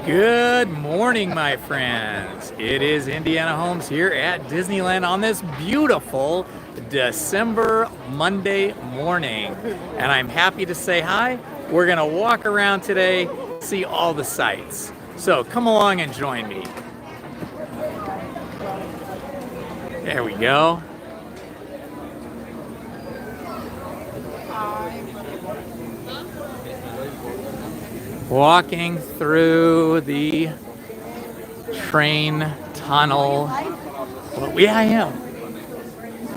Good morning, my friends. It is Indiana Holmes here at Disneyland on this beautiful December Monday morning. And I'm happy to say hi. We're going to walk around today, see all the sights. So come along and join me. There we go. Walking through the train tunnel. Well, yeah, I am.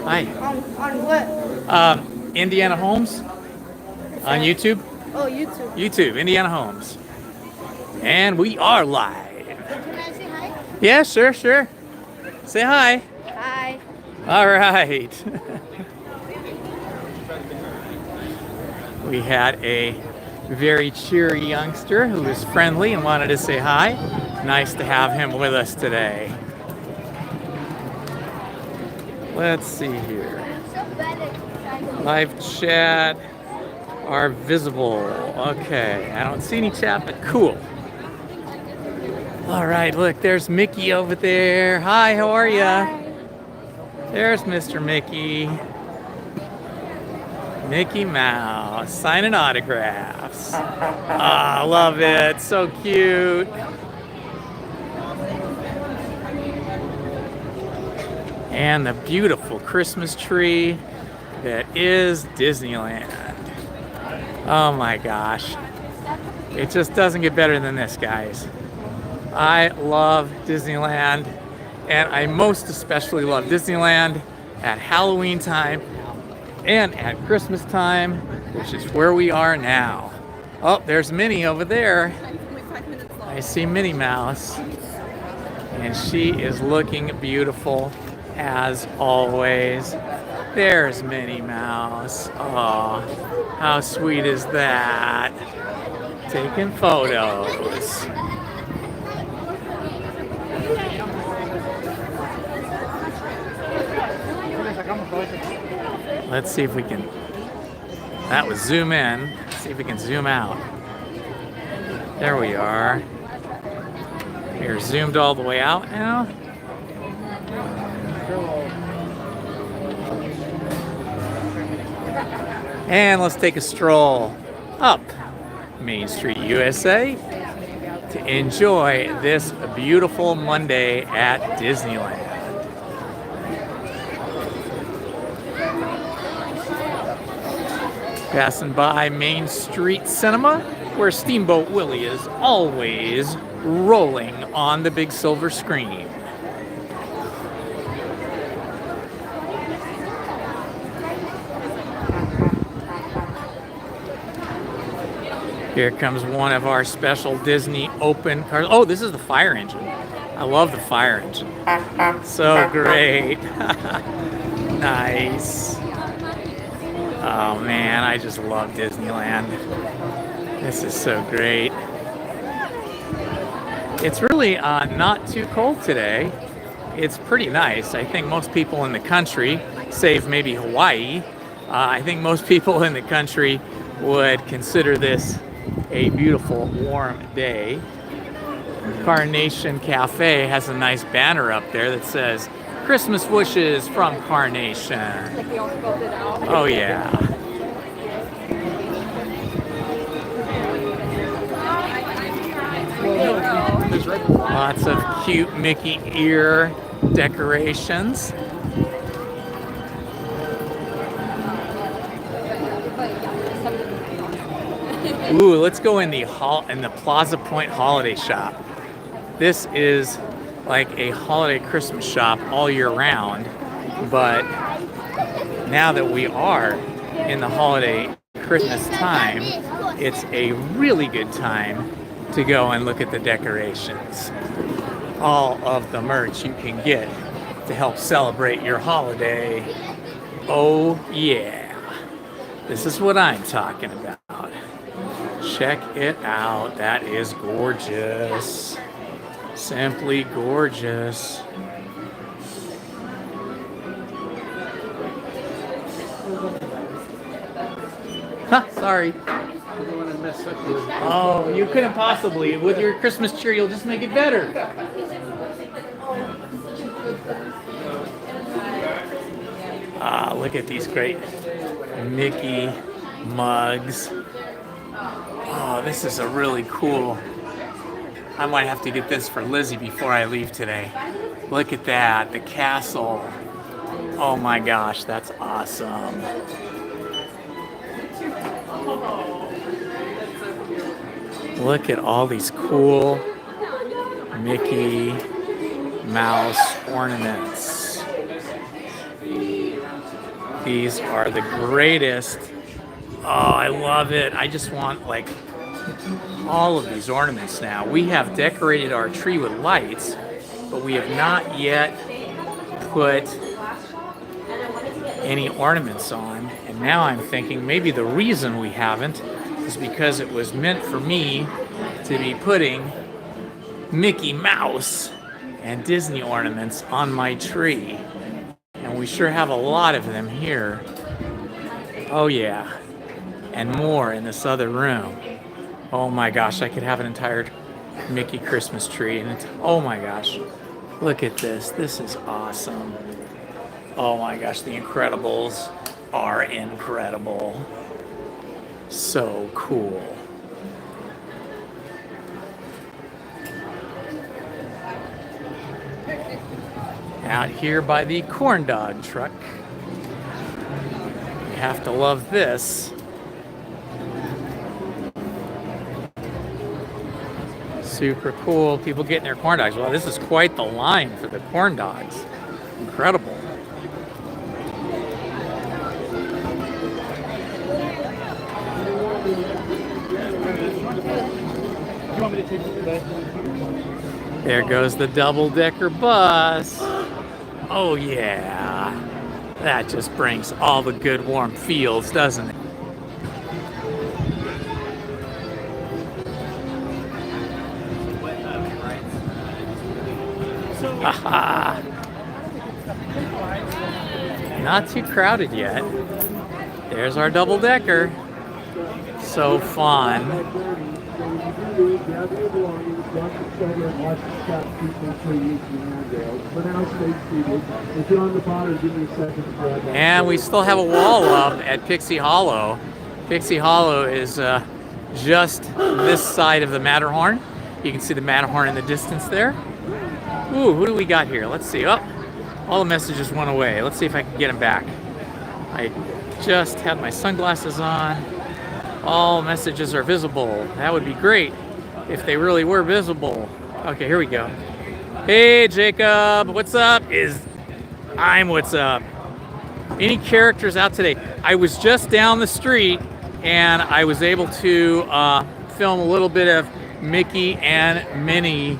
Hi. On what? Indiana Holmes on YouTube. Oh, YouTube. YouTube, Indiana Holmes. And we are live. Can I say hi? Yeah, sure. Say hi. Hi. All right. We had a very cheery youngster who was friendly and wanted to say hi. Nice to have him with us today. Let's see here. Live chat are visible. Okay, I don't see any chat, but cool. All right, look, there's Mickey over there. Hi, how are you? Hi. There's Mr. Mickey. Mickey Mouse signing autographs. Ah, love it. So cute. And the beautiful Christmas tree that is Disneyland. Oh my gosh. It just doesn't get better than this, guys. I love Disneyland, and I most especially love Disneyland at Halloween time and at Christmas time, which is where we are now. Oh, there's Minnie over there. I see Minnie Mouse, and she is looking beautiful as always. There's Minnie Mouse. Oh, how sweet is that? Taking photos. Let's see if we can. That was zoom in. Let's see if we can zoom out. There we are. We're zoomed all the way out now. And let's take a stroll up Main Street, USA to enjoy this beautiful Monday at Disneyland. Passing by Main Street Cinema, where Steamboat Willie is always rolling on the big silver screen. Here comes one of our special Disney open cars. Oh, this is the fire engine. I love the fire engine. So great. Nice. Oh man, I just love Disneyland. This is so great. It's really not too cold today. It's pretty nice. I think most people in the country, save maybe Hawaii, I think most people in the country would consider this a beautiful warm day. Carnation Cafe has a nice banner up there that says Christmas wishes from Carnation. Oh yeah. Lots of cute Mickey ear decorations. Ooh, let's go in the Plaza Point Holiday Shop. This is like a holiday Christmas shop all year round, but now that we are in the holiday Christmas time, it's a really good time to go and look at the decorations. All of the merch you can get to help celebrate your holiday. Oh yeah, this is what I'm talking about. Check it out. That is gorgeous. Simply gorgeous. Sorry. Oh, you couldn't possibly. With your Christmas tree, you'll just make it better. Ah, look at these great Mickey mugs. Oh, this is a really cool. I might have to get this for Lizzie before I leave today. Look at that, the castle. Oh my gosh, that's awesome. Look at all these cool Mickey Mouse ornaments. These are the greatest. Oh, I love it. I just want like all of these ornaments now. We have decorated our tree with lights, but we have not yet put any ornaments on. And now I'm thinking maybe the reason we haven't is because it was meant for me to be putting Mickey Mouse and Disney ornaments on my tree. And we sure have a lot of them here. Oh yeah. And more in this other room. Oh my gosh, I could have an entire Mickey Christmas tree. And it's, oh my gosh, look at this. This is awesome. Oh my gosh, the Incredibles are incredible. So cool. Out here by the corn dog truck. You have to love this. Super cool. People getting their corn dogs. Well, this is quite the line for the corn dogs. Incredible. There goes the double-decker bus. Oh yeah. That just brings all the good warm feels, doesn't it? Haha. Not too crowded yet. There's our double-decker. So fun. And we still have a wall up at Pixie Hollow. Pixie Hollow is just this side of the Matterhorn. You can see the Matterhorn in the distance there. Ooh, who do we got here? Let's see. Oh, all the messages went away. Let's see if I can get them back. I just had my sunglasses on. All messages are visible. That would be great if they really were visible. Okay, here we go. Hey, Jacob, what's up? What's up? Any characters out today? I was just down the street and I was able to film a little bit of Mickey and Minnie.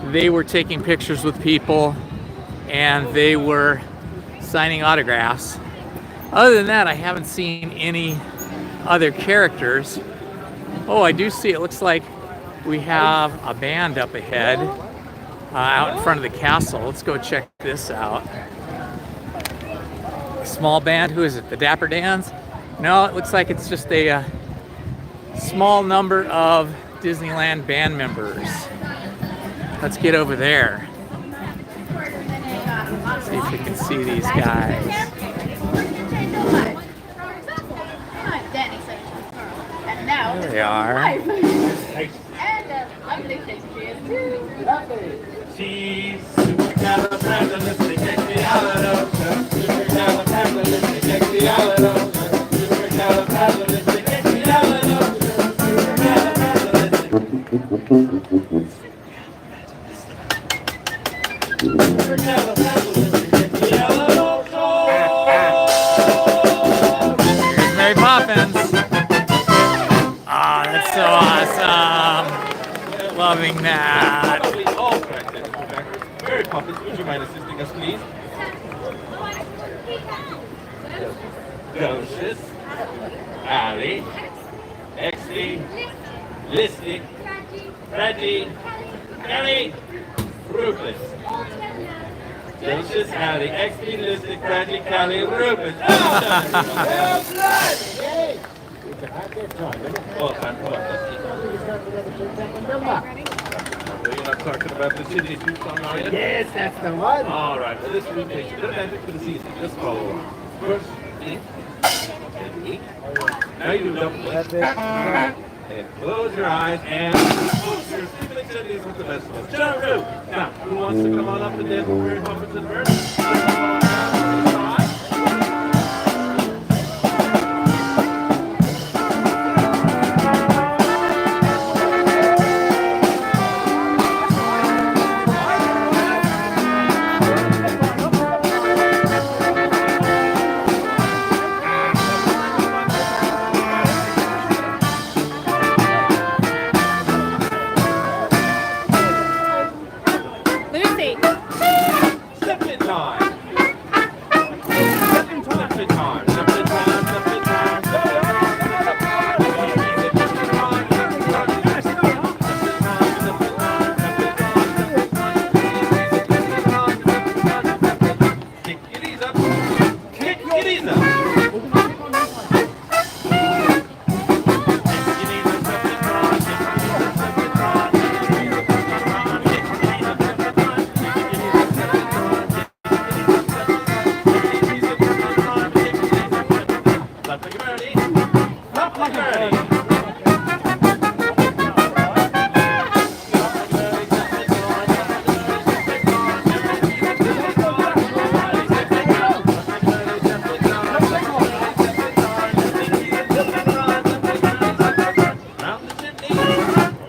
They were taking pictures with people and they were signing autographs. Other than that, I haven't seen any other characters. Oh, I do see, it looks like we have a band up ahead out in front of the castle. Let's go check this out. Small band, who is it? The Dapper Dans? No, it looks like it's just a small number of Disneyland band members. Let's get over there. See if we can see these guys. There they are. Here's Mary Poppins. Ah, that's so awesome. Loving that. Mary Poppins, would you mind assisting us, please? Lucius, Allie, Exley, Listic, Reggie, Kelly, Rufus. Lucius, Allie, Exley, Listic, Reggie, Kelly, Rufus. Oh, time for what? You're not talking about the chimney sweep song, are you? Yes, that's the one. All right. Well, this week takes a good magic for the season. Just follow along. First, eat. Then eat. Now you do double That's click. it. And close your eyes and close your sleeping chimneys with the best one. Jump! Now, who wants to come on up and dance with Mary Poppins and Bert? Lucy. Stepping time. Stepping time. Stepping time. Stepping time. Stepping time. Kick kitties up. Kick kitties up. Left like a birdie. Left like a birdie.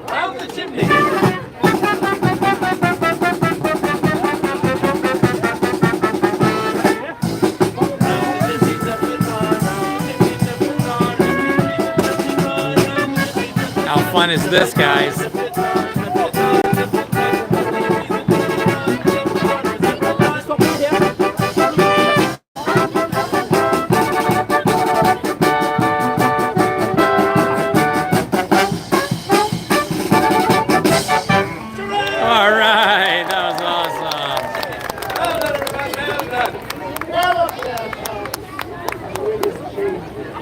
Round the chimney. Round the chimney. How fun is this, guys? All right, that was awesome. Well done, everybody. Well done.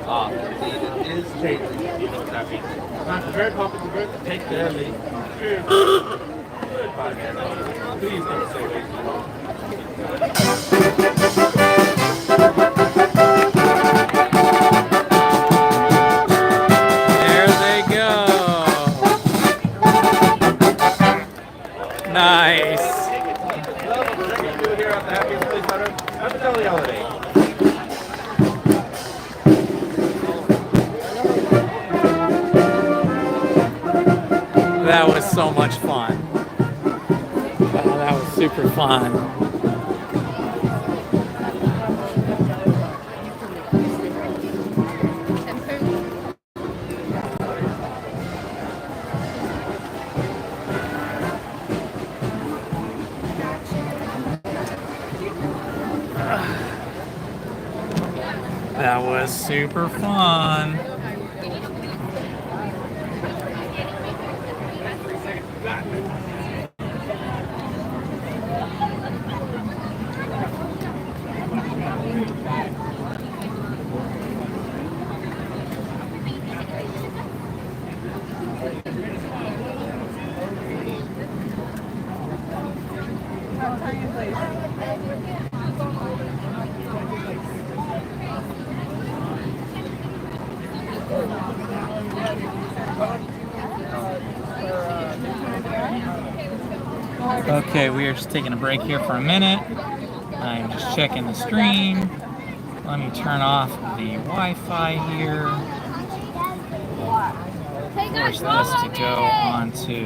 Ah, the season is changing. You know what that means. Time for Mary Poppins and Bert to take their lead. Goodbye, man. Please don't stay away too long. There they go. Nice. Well, whatever you do here at the Happiest Place on Earth, have a jolly holiday. That was so much fun. Wow, that was super fun. That was super fun. Okay, we are just taking a break here for a minute. I'm just checking the stream. Let me turn off the Wi-Fi here. Force this to go onto.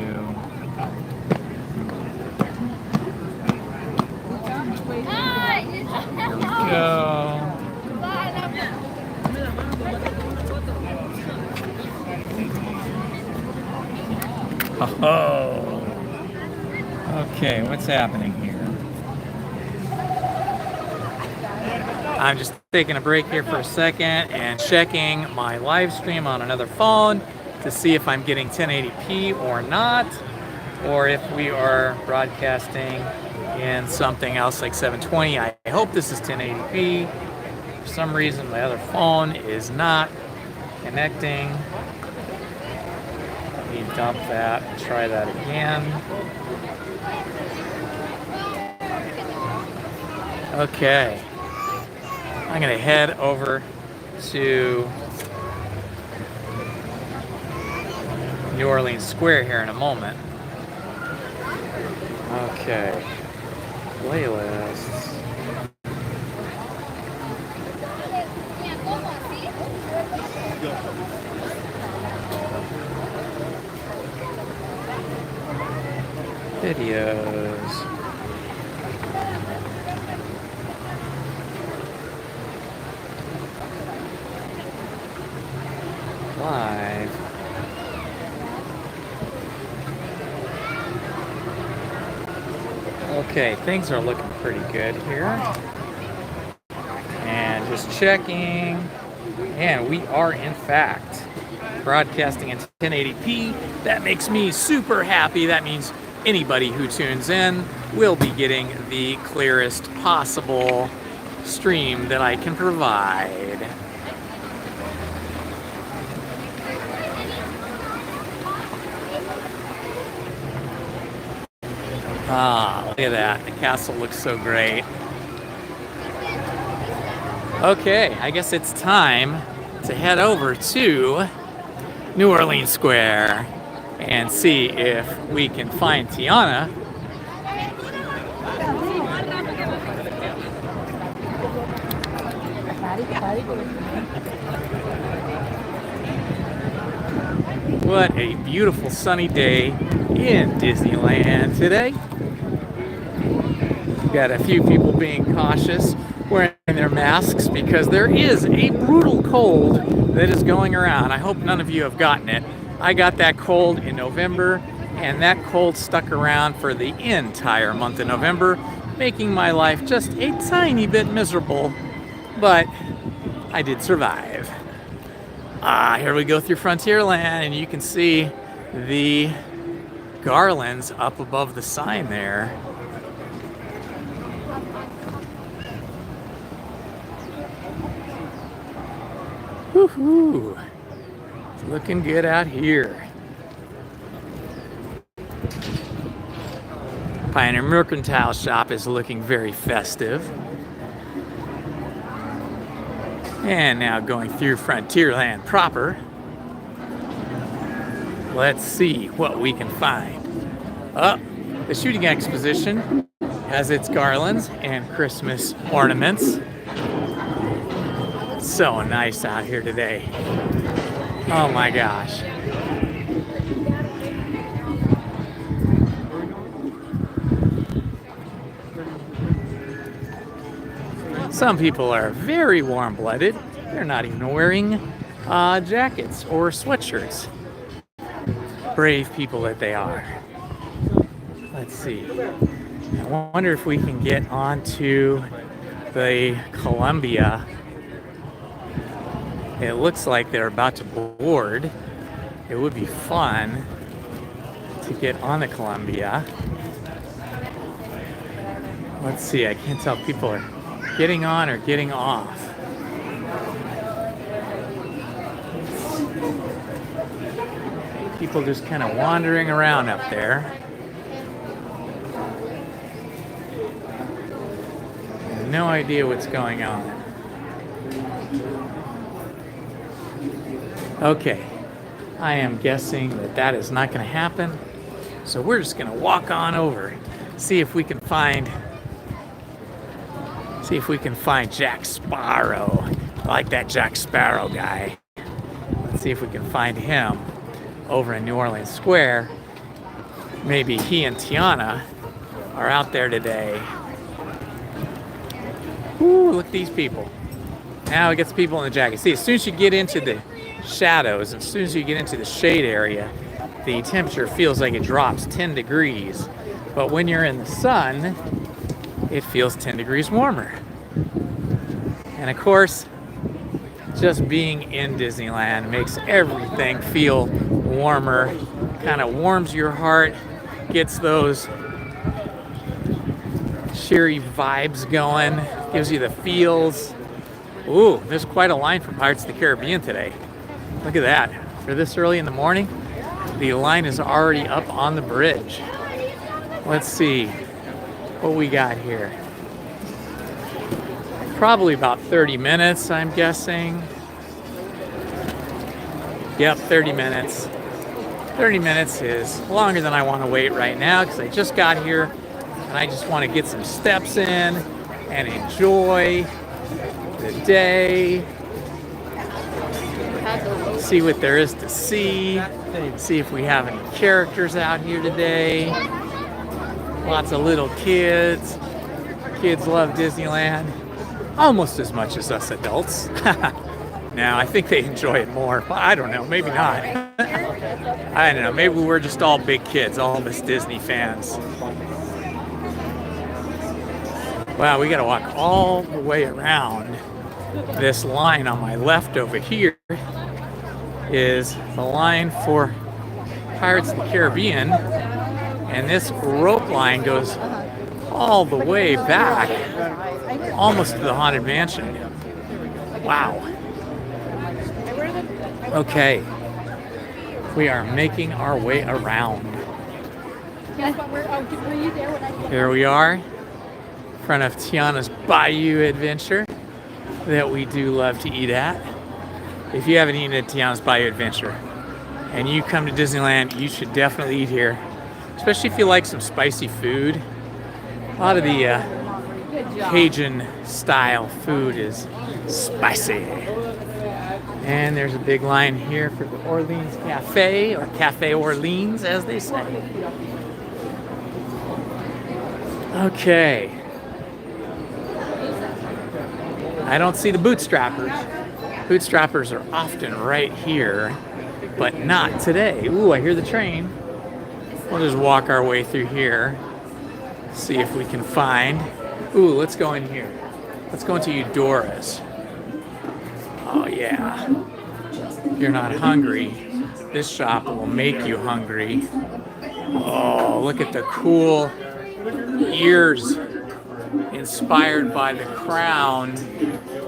Here we go. Oh. Okay, what's happening here? I'm just taking a break here for a second and checking my live stream on another phone to see if I'm getting 1080p or not, or if we are broadcasting in something else like 720. I hope this is 1080p. For some reason, my other phone is not connecting. Let me dump that and try that again. Okay. I'm going to head over to New Orleans Square here in a moment. Okay. Playlists. Videos. Live. Okay, things are looking pretty good here. And just checking. And we are, in fact, broadcasting in 1080p. That makes me super happy. That means anybody who tunes in will be getting the clearest possible stream that I can provide. Ah, look at that. The castle looks so great. Okay, I guess it's time to head over to New Orleans Square and see if we can find Tiana. What a beautiful sunny day in Disneyland today. We've got a few people being cautious, wearing their masks because there is a brutal cold that is going around. I hope none of you have gotten it. I got that cold in November, and that cold stuck around for the entire month of November, making my life just a tiny bit miserable, but I did survive. Here we go through Frontierland, and you can see the garlands up above the sign there. Woohoo! It's looking good out here. Pioneer Mercantile Shop is looking very festive. And now going through Frontierland proper. Let's see what we can find. The shooting exposition has its garlands and Christmas ornaments. So nice out here today. Oh my gosh. Some people are very warm-blooded. They're not even wearing jackets or sweatshirts. Brave people that they are. Let's see. I wonder if we can get onto the Columbia. It looks like they're about to board. It would be fun to get on the Columbia. Let's see, I can't tell if people are getting on or getting off. People just kind of wandering around up there. No idea what's going on. Okay, I am guessing that that is not going to happen. So we're just going to walk on over, see if we can find Jack Sparrow. I like that Jack Sparrow guy. Let's see if we can find him over in New Orleans Square. Maybe he and Tiana are out there today. Ooh, look at these people. Now it gets people in the jacket. See, as soon as you get into the shadows, as soon as you get into the shade area, the temperature feels like it drops 10 degrees. But when you're in the sun, it feels 10 degrees warmer. And of course, just being in Disneyland makes everything feel warmer, kind of warms your heart, gets those cheery vibes going, gives you the feels. Ooh, there's quite a line for Pirates of the Caribbean today. Look at that. For this early in the morning, the line is already up on the bridge. Let's see what we got here. Probably about 30 minutes, I'm guessing. Yep, 30 minutes. 30 minutes is longer than I want to wait right now because I just got here and I just want to get some steps in and enjoy the day. See what there is to see. See if we have any characters out here today. Lots of little kids. Kids love Disneyland almost as much as us adults. Now, I think they enjoy it more. I don't know, maybe not. I don't know, maybe we're just all big kids, all of us Disney fans. Wow, we gotta walk all the way around. This line on my left over here is the line for Pirates of the Caribbean, and this rope line goes all the way back, almost to the Haunted Mansion. Wow. Okay, we are making our way around. Here we are, in front of Tiana's Bayou Adventure that we do love to eat at. If you haven't eaten at Tiana's Bayou Adventure and you come to Disneyland, you should definitely eat here, especially if you like some spicy food. A lot of the Cajun style food is spicy. And there's a big line here for the Orleans Cafe, or Cafe Orleans as they say. Okay. I don't see the bootstrappers. Bootstrappers are often right here, but not today. Ooh, I hear the train. We'll just walk our way through here. See if we can find. Ooh, let's go in here. Let's go into Eudora's. Oh yeah. If you're not hungry, this shop will make you hungry. Oh, look at the cool ears inspired by the crown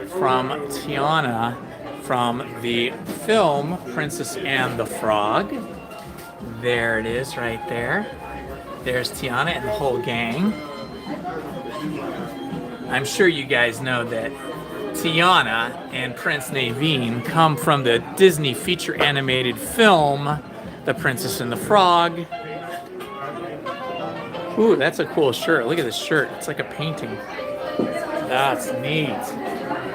from Tiana from the film Princess and the Frog. There it is right there. There's Tiana and the whole gang. I'm sure you guys know that Tiana and Prince Naveen come from the Disney feature animated film The Princess and the Frog. Ooh, that's a cool shirt. Look at this shirt. It's like a painting. That's neat.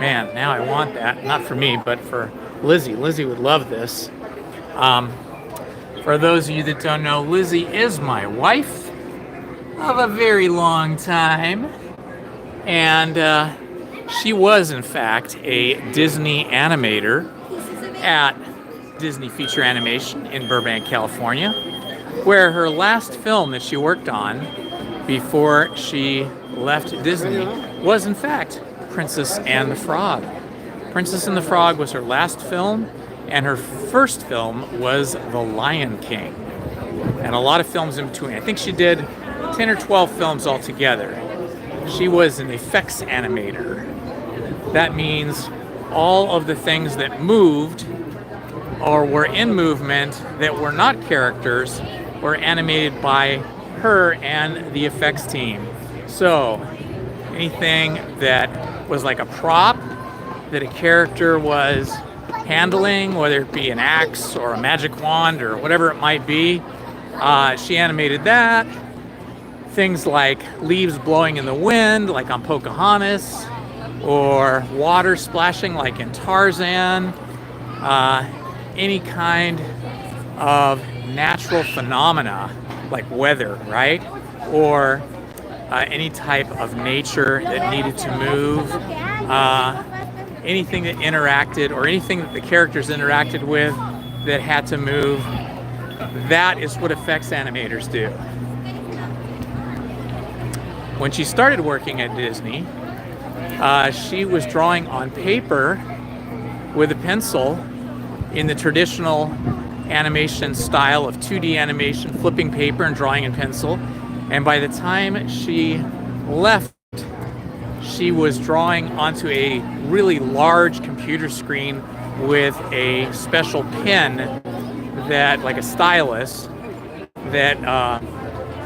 Man, now I want that. Not for me, but for Lizzie. Lizzie would love this. For those of you that don't know, Lizzie is my wife of a very long time. And she was, in fact, a Disney animator at Disney Feature Animation in Burbank, California, where her last film that she worked on before she left Disney was, in fact, Princess and the Frog. Princess and the Frog was her last film, and her first film was The Lion King. And a lot of films in between. I think she did 10 or 12 films altogether. She was an effects animator. That means all of the things that moved or were in movement that were not characters were animated by her and the effects team. So anything that was like a prop that a character was handling, whether it be an axe or a magic wand or whatever it might be, she animated that. Things like leaves blowing in the wind, like on Pocahontas, or water splashing, like in Tarzan. Any kind of natural phenomena, like weather, right? Or any type of nature that needed to move. Anything that interacted, or anything that the characters interacted with that had to move. That is what effects animators do. When she started working at Disney, she was drawing on paper with a pencil in the traditional animation style of 2D animation, flipping paper and drawing in pencil. And by the time she left, she was drawing onto a really large computer screen with a special pin that, like a stylus, that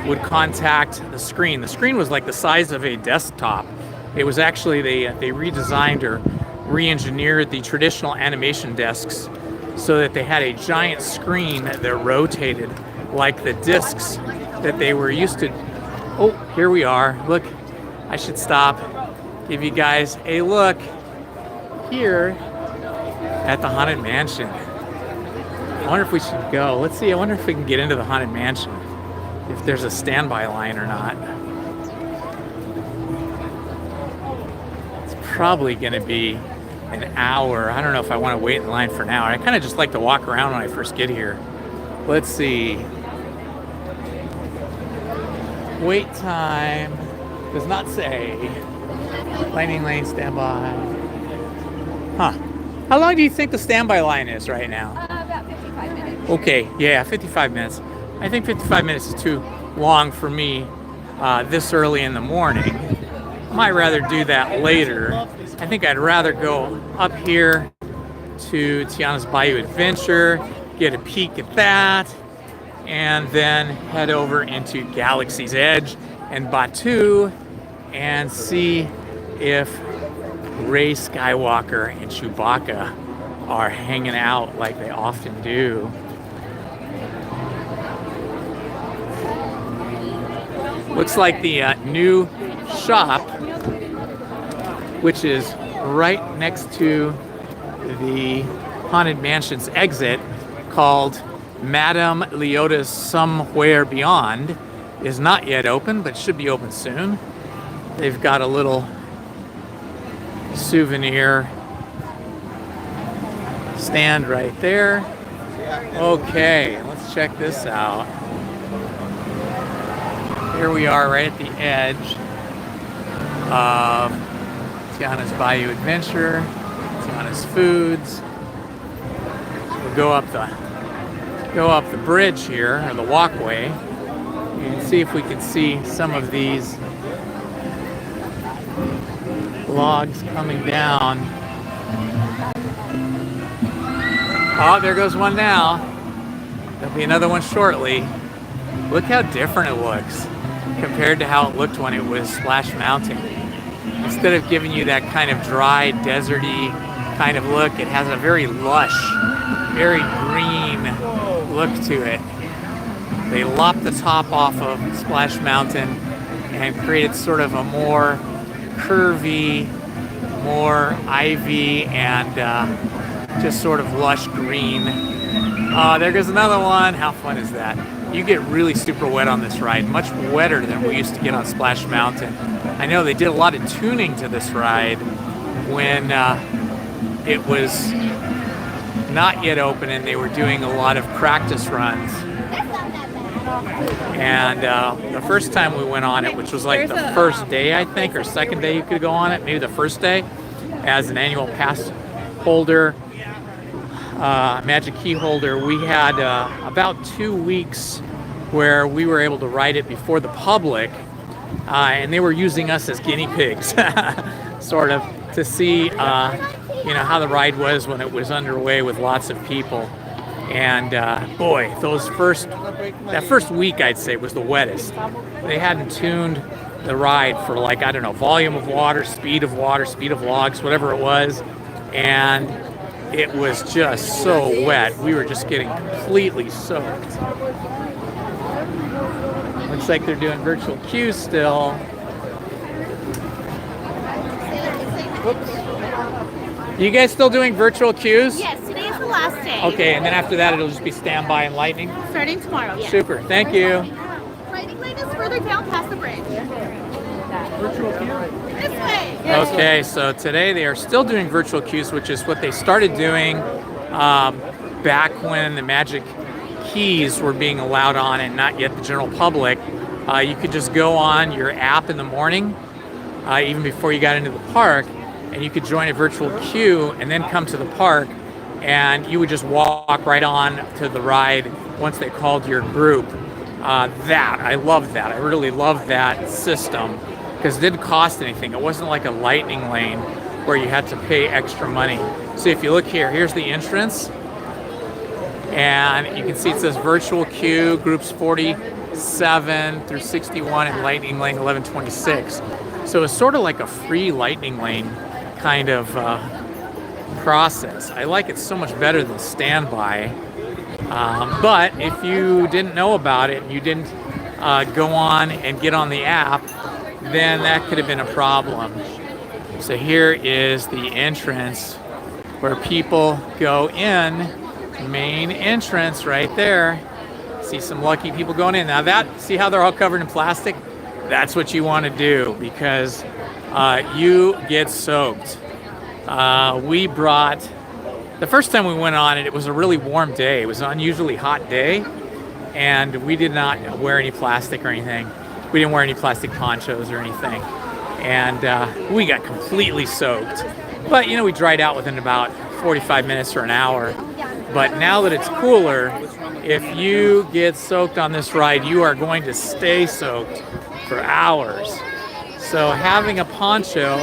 would contact the screen. The screen was like the size of a desktop. It was actually, they redesigned or re-engineered the traditional animation desks so that they had a giant screen that rotated like the discs that they were used to. Oh, here we are. Look, I should stop, give you guys a look here at the Haunted Mansion. I wonder if we should go. Let's see, I wonder if we can get into the Haunted Mansion, if there's a standby line or not. It's probably going to be an hour. I don't know if I want to wait in line for an hour. I kind of just like to walk around when I first get here. Let's see. Wait time does not say. Lightning lane standby. Huh. How long do you think the standby line is right now? About 55 minutes. Okay, yeah, 55 minutes. I think 55 minutes is too long for me this early in the morning. I might rather do that later. I think I'd rather go up here to Tiana's Bayou Adventure, get a peek at that, and then head over into Galaxy's Edge and Batu and see if Rey Skywalker and Chewbacca are hanging out like they often do. Looks like the new shop, which is right next to the Haunted Mansion's exit, called Madame Leota's Somewhere Beyond, is not yet open, but should be open soon. They've got a little souvenir stand right there. Okay, let's check this out. Here we are right at the edge of Tiana's Bayou Adventure, Tiana's Foods. We'll go up the bridge here, or the walkway, and see if we can see some of these logs coming down. Oh, there goes one now. There'll be another one shortly. Look how different it looks compared to how it looked when it was Splash Mountain. Instead of giving you that kind of dry, deserty kind of look, it has a very lush, very green look to it. They lopped the top off of Splash Mountain and created sort of a more curvy, more ivy, and just sort of lush green. There goes another one. How fun is that? You get really super wet on this ride, much wetter than we used to get on Splash Mountain. I know they did a lot of tuning to this ride when it was not yet open and they were doing a lot of practice runs. And the first time we went on it, which was like the first day, I think, or second day you could go on it, maybe the first day, as an annual pass holder, Magic Key holder, we had about 2 weeks where we were able to ride it before the public, and they were using us as guinea pigs, sort of, to see how the ride was when it was underway with lots of people. And boy, that first week, I'd say, was the wettest. They hadn't tuned the ride for, like, I don't know, volume of water, speed of logs, whatever it was, and it was just so wet. We were just getting completely soaked. Looks like they're doing virtual queues still. Whoops. You guys still doing virtual queues? Yes, today is the last day. Okay, and then after that it'll just be standby and lightning? Starting tomorrow, yes. Super, thank you. Lightning lane is further down past the bridge. Virtual queue? This way. Okay, so today they are still doing virtual queues, which is what they started doing back when the Magic Keys were being allowed on and not yet the general public. You could just go on your app in the morning, even before you got into the park, and you could join a virtual queue and then come to the park, and you would just walk right on to the ride once they called your group. I love that. I really love that system, because it didn't cost anything. It wasn't like a lightning lane where you had to pay extra money. So if you look here, here's the entrance. And you can see it says virtual queue, groups 47 through 61 and lightning lane 1126. So it's sort of like a free lightning lane kind of process. I like it so much better than standby. But if you didn't know about it, you didn't go on and get on the app, then that could have been a problem. So here is the entrance where people go in. Main entrance right there. See some lucky people going in. Now that, see how they're all covered in plastic? That's what you want to do because you get soaked. We brought, the first time we went on it, it was a really warm day. It was an unusually hot day, and we did not wear any plastic or anything. We didn't wear any plastic ponchos or anything. And we got completely soaked. But you know, we dried out within about 45 minutes or an hour. But now that it's cooler, if you get soaked on this ride, you are going to stay soaked for hours. So having a poncho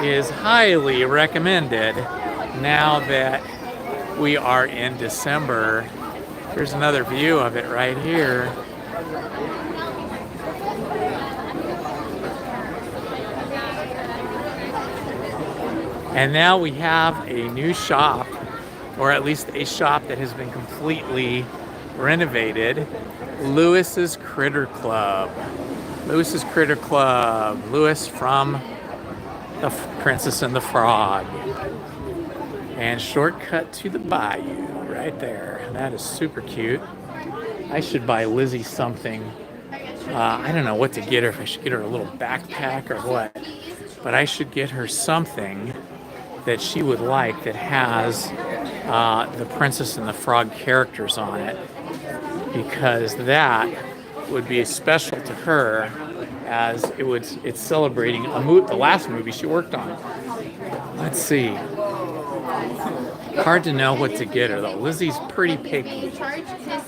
is highly recommended now that we are in December. Here's another view of it right here. And now we have a new shop, or at least a shop that has been completely renovated. Lewis's Critter Club. Lewis's Critter Club. Lewis from The Princess and the Frog. And shortcut to the bayou right there. That is super cute. I should buy Lizzie something. I don't know what to get her. If I should get her a little backpack or what. But I should get her something that she would like that has the Princess and the Frog characters on it, because that would be special to her, as it's celebrating the last movie she worked on. Let's see. Hard to know what to get her though. Lizzie's pretty picky.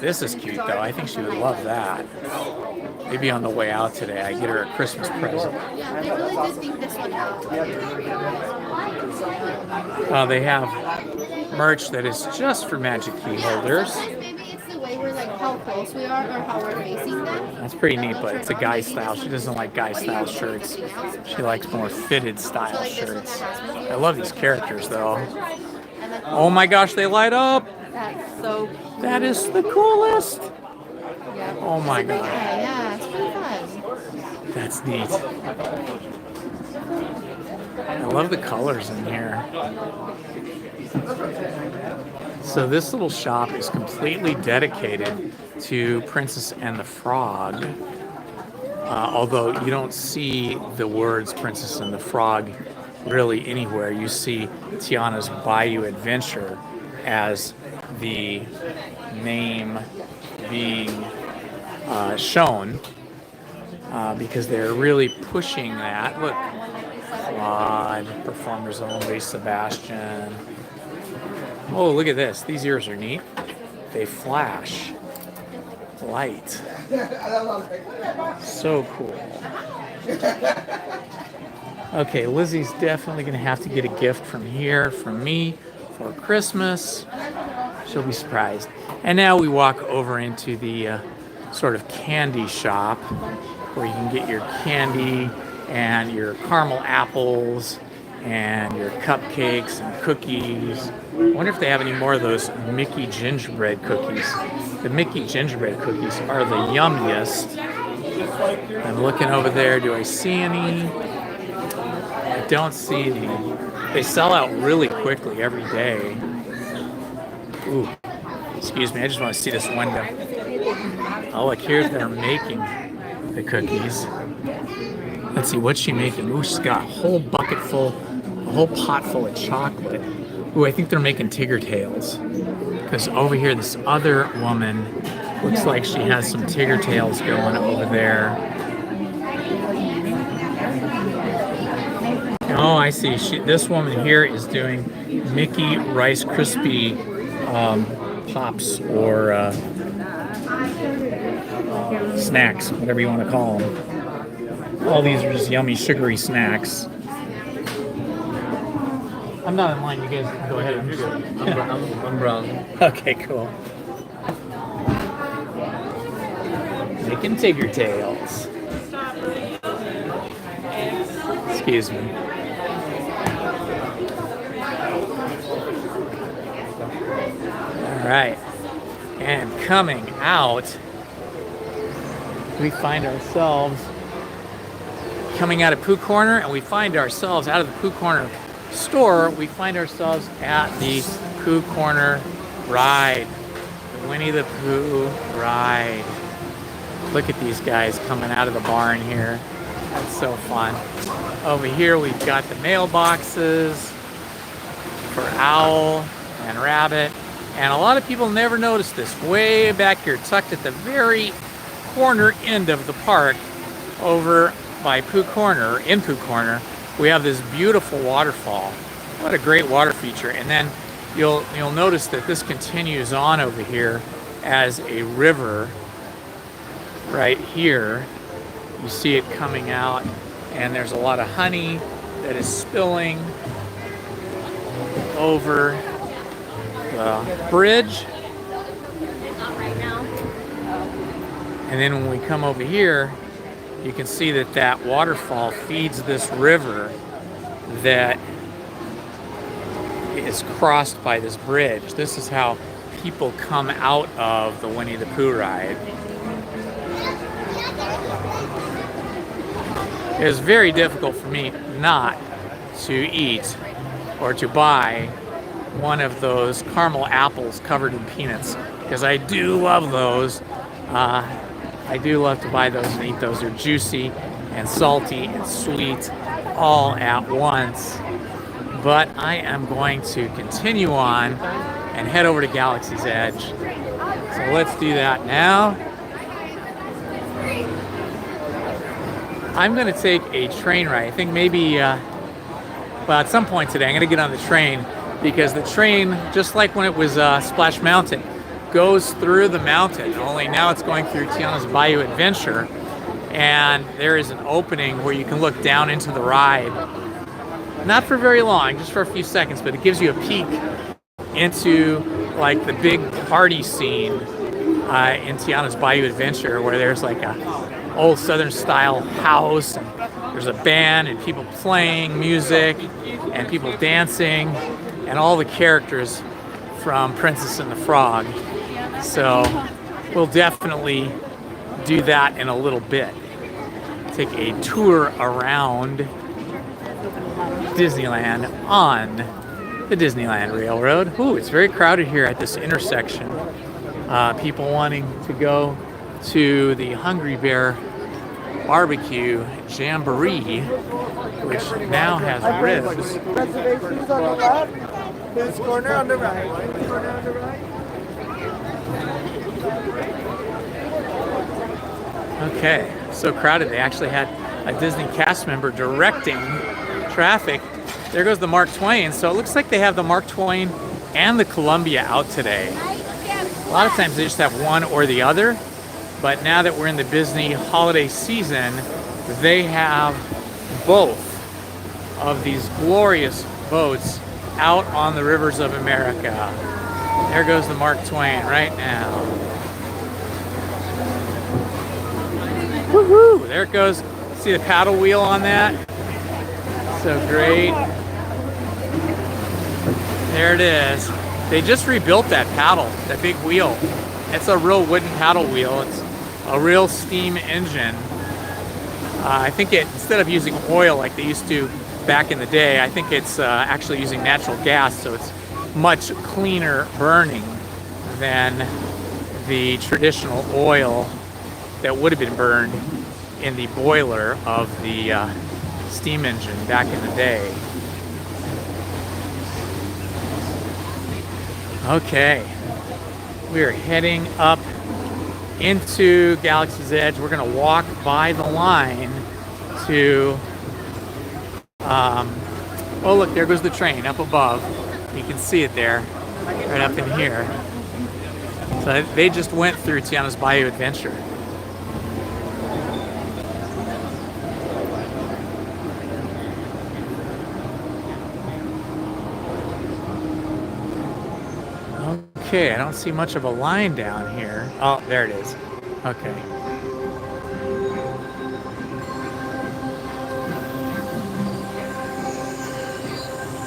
This is cute though. I think she would love that. Maybe on the way out today I get her a Christmas present. Yeah, they really did think this one out. They have merch that is just for Magic Key holders. Maybe it's the way we're like how close we are or how we're facing them. That's pretty neat, but it's a guy style. She doesn't like guy style shirts. She likes more fitted style shirts. I love these characters though. Oh my gosh, they light up! That's so cute. That is the coolest! Yeah. Oh my god. Yeah, it's pretty fun. That's neat. I love the colors in here. So this little shop is completely dedicated to Princess and the Frog. Although you don't see the words Princess and the Frog really anywhere. You see Tiana's Bayou Adventure as the name being shown, because they're really pushing that. Look, Claude, Performers Only, Sebastian. Oh, look at this. These ears are neat. They flash light. So cool. Okay, Lizzie's definitely going to have to get a gift from here, from me, for Christmas. She'll be surprised. And now we walk over into the sort of candy shop where you can get your candy and your caramel apples and your cupcakes and cookies. I wonder if they have any more of those Mickey gingerbread cookies. The Mickey gingerbread cookies are the yummiest. I'm looking over there. Do I see any? I don't see any. They sell out really quickly every day. Ooh, excuse me. I just want to see this window. Oh, look, here they're making the cookies. Let's see, what's she making? Ooh, she's got a whole bucket full, a whole pot full of chocolate. Ooh, I think they're making Tigger tails. Because over here, this other woman looks like she has some Tigger tails going over there. Oh, I see. This woman here is doing Mickey Rice Krispie pops or snacks, whatever you want to call them. All these are just yummy, sugary snacks. I'm not in line. You guys can go ahead. I'm just. I'm browsing. Okay, cool. Making Tigger tails. Excuse me. All right. And coming out, we find ourselves coming out of Pooh Corner, and we find ourselves out of the Pooh Corner store. We find ourselves at the Pooh Corner ride, the Winnie the Pooh ride. Look at these guys coming out of the barn here. That's so fun. Over here we've got the mailboxes for Owl and Rabbit. And a lot of people never notice this. Way back here, tucked at the very corner end of the park, over by Pooh Corner, in Pooh Corner, we have this beautiful waterfall. What a great water feature. And then you'll notice that this continues on over here as a river right here. You see it coming out, and there's a lot of honey that is spilling over the bridge. And then when we come over here, you can see that that waterfall feeds this river that is crossed by this bridge. This is how people come out of the Winnie the Pooh ride. It was very difficult for me not to eat or to buy one of those caramel apples covered in peanuts, because I do love those. I do love to buy those and eat those. They're juicy and salty and sweet all at once. But I am going to continue on and head over to Galaxy's Edge. So let's do that now. I'm going to take a train ride. I think maybe, well, at some point today, I'm going to get on the train, because the train, just like when it was Splash Mountain, goes through the mountain, only now it's going through Tiana's Bayou Adventure, and there is an opening where you can look down into the ride. Not for very long, just for a few seconds, but it gives you a peek into like the big party scene in Tiana's Bayou Adventure, where there's like a old Southern style house, and there's a band and people playing music and people dancing and all the characters from Princess and the Frog. So we'll definitely do that in a little bit. Take a tour around Disneyland on the Disneyland Railroad. Ooh, it's very crowded here at this intersection. People wanting to go to the Hungry Bear Barbecue Jamboree, which now has ribs. Reservations on the left, this corner on the right. This corner on the right. Okay, so crowded. They actually had a Disney cast member directing traffic. There goes the Mark Twain. So it looks like they have the Mark Twain and the Columbia out today. A lot of times they just have one or the other, but now that we're in the Disney holiday season, they have both of these glorious boats out on the rivers of America. There goes the Mark Twain right now. Woohoo! There it goes. See the paddle wheel on that? So great. There it is. They just rebuilt that paddle, that big wheel. It's a real wooden paddle wheel. It's a real steam engine. I think instead of using oil like they used to back in the day, I think it's actually using natural gas, so it's much cleaner burning than the traditional oil that would have been burned in the boiler of the steam engine back in the day. Okay, we are heading up into Galaxy's Edge. We're going to walk by the line to, oh look, there goes the train up above. You can see it there, right up in here. So they just went through Tiana's Bayou Adventure. Okay, I don't see much of a line down here. Oh, there it is. Okay.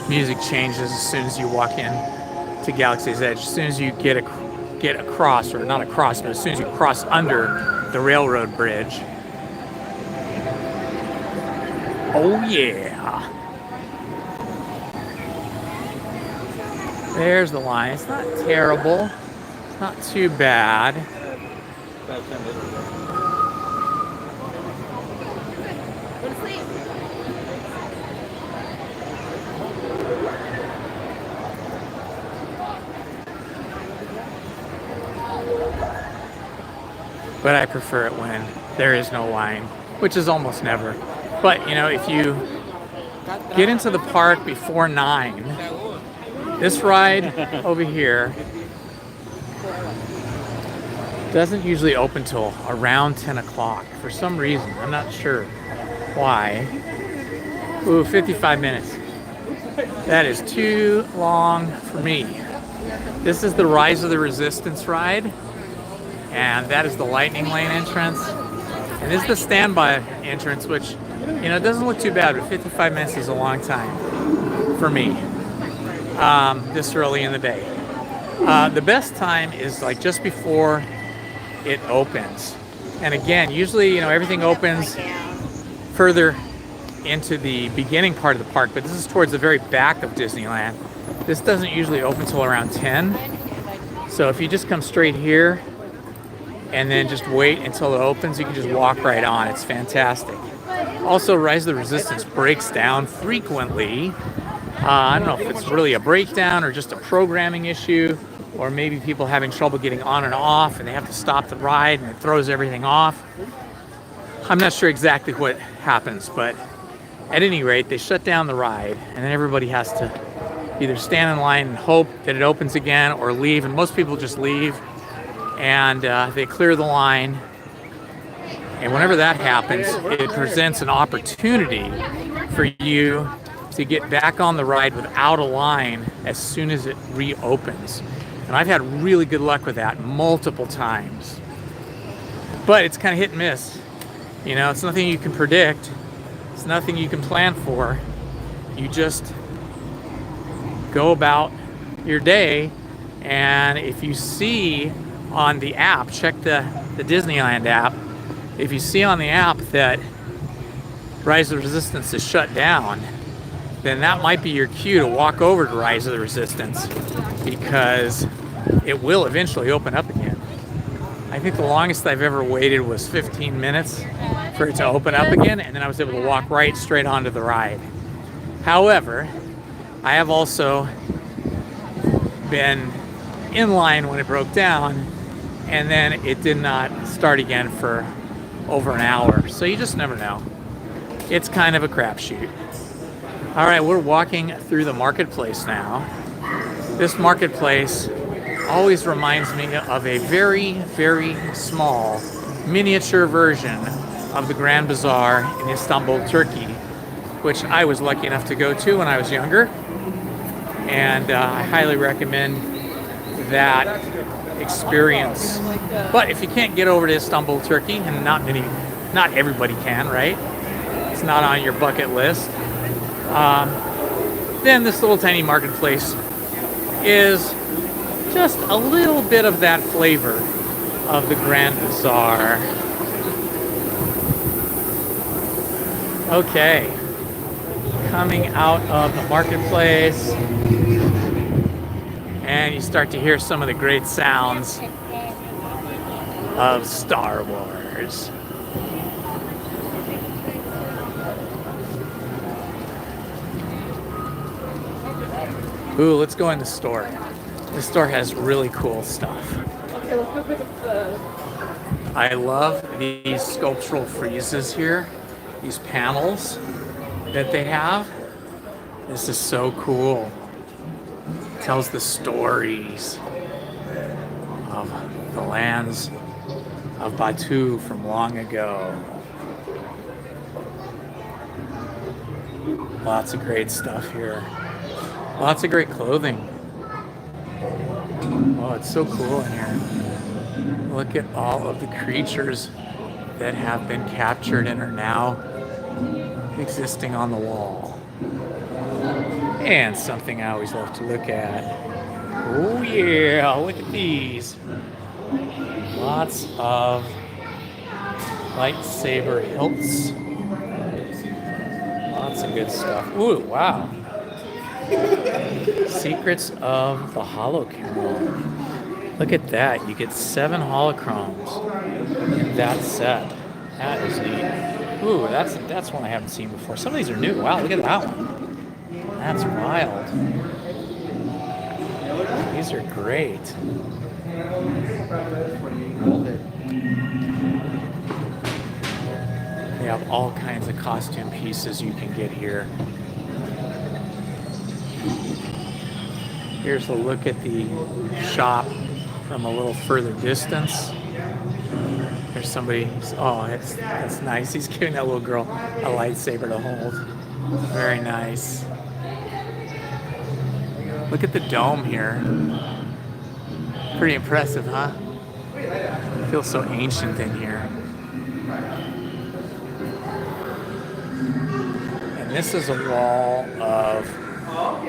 Music changes as soon as you walk in to Galaxy's Edge. As soon as you get across, or not across, but as soon as you cross under the railroad bridge. Oh yeah. There's the line. It's not terrible. It's not too bad. Go to sleep. But I prefer it when there is no line, which is almost never. But you know, if you get into the park before 9, this ride over here doesn't usually open till around 10 o'clock for some reason. I'm not sure why. Ooh, 55 minutes. That is too long for me. This is the Rise of the Resistance ride, and that is the Lightning Lane entrance. And this is the standby entrance, which, you know, doesn't look too bad, but 55 minutes is a long time for me, this early in the day. The best time is like just before it opens. And again, usually, you know, everything opens further into the beginning part of the park, but this is towards the very back of Disneyland. This doesn't usually open till around 10. So if you just come straight here and then just wait until it opens, you can just walk right on. It's fantastic. Also, Rise of the Resistance breaks down frequently. I don't know if it's really a breakdown or just a programming issue, or maybe people having trouble getting on and off and they have to stop the ride and it throws everything off. I'm not sure exactly what happens, but at any rate, they shut down the ride and then everybody has to either stand in line and hope that it opens again or leave. And most people just leave and they clear the line. And whenever that happens, it presents an opportunity for you to get back on the ride without a line as soon as it reopens. And I've had really good luck with that multiple times. But it's kind of hit and miss. You know, it's nothing you can predict. It's nothing you can plan for. You just go about your day, and if you see on the app, check the Disneyland app, if you see on the app that Rise of the Resistance is shut down, then that might be your cue to walk over to Rise of the Resistance, because it will eventually open up again. I think the longest I've ever waited was 15 minutes for it to open up again, and then I was able to walk right straight onto the ride. However, I have also been in line when it broke down, and then it did not start again for over an hour. So you just never know. It's kind of a crapshoot. All right, we're walking through the marketplace now. This marketplace always reminds me of a very, very small miniature version of the Grand Bazaar in Istanbul, Turkey, which I was lucky enough to go to when I was younger. And I highly recommend that experience. But if you can't get over to Istanbul, Turkey, and not everybody can, right? It's not on your bucket list. Then this little tiny marketplace is just a little bit of that flavor of the Grand Bazaar. Okay, coming out of the marketplace, and you start to hear some of the great sounds of Star Wars. Ooh, let's go in the store. This store has really cool stuff. Okay, let's go pick up the... I love these sculptural friezes here, these panels that they have. This is so cool. It tells the stories of the lands of Batu from long ago. Lots of great stuff here. Lots of great clothing. Oh, it's so cool in here. Look at all of the creatures that have been captured and are now existing on the wall. And something I always love to look at. Oh yeah, look at these. Lots of lightsaber hilts. Lots of good stuff. Ooh, wow. Secrets of the Holocron. Look at that. You get 7 holochromes in that set. That is neat. Ooh, that's one I haven't seen before. Some of these are new. Wow, look at that one. That's wild. These are great. They have all kinds of costume pieces you can get here. Here's a look at the shop from a little further distance. There's somebody, oh, that's nice. He's giving that little girl a lightsaber to hold. Very nice. Look at the dome here. Pretty impressive, huh? It feels so ancient in here. And this is a wall of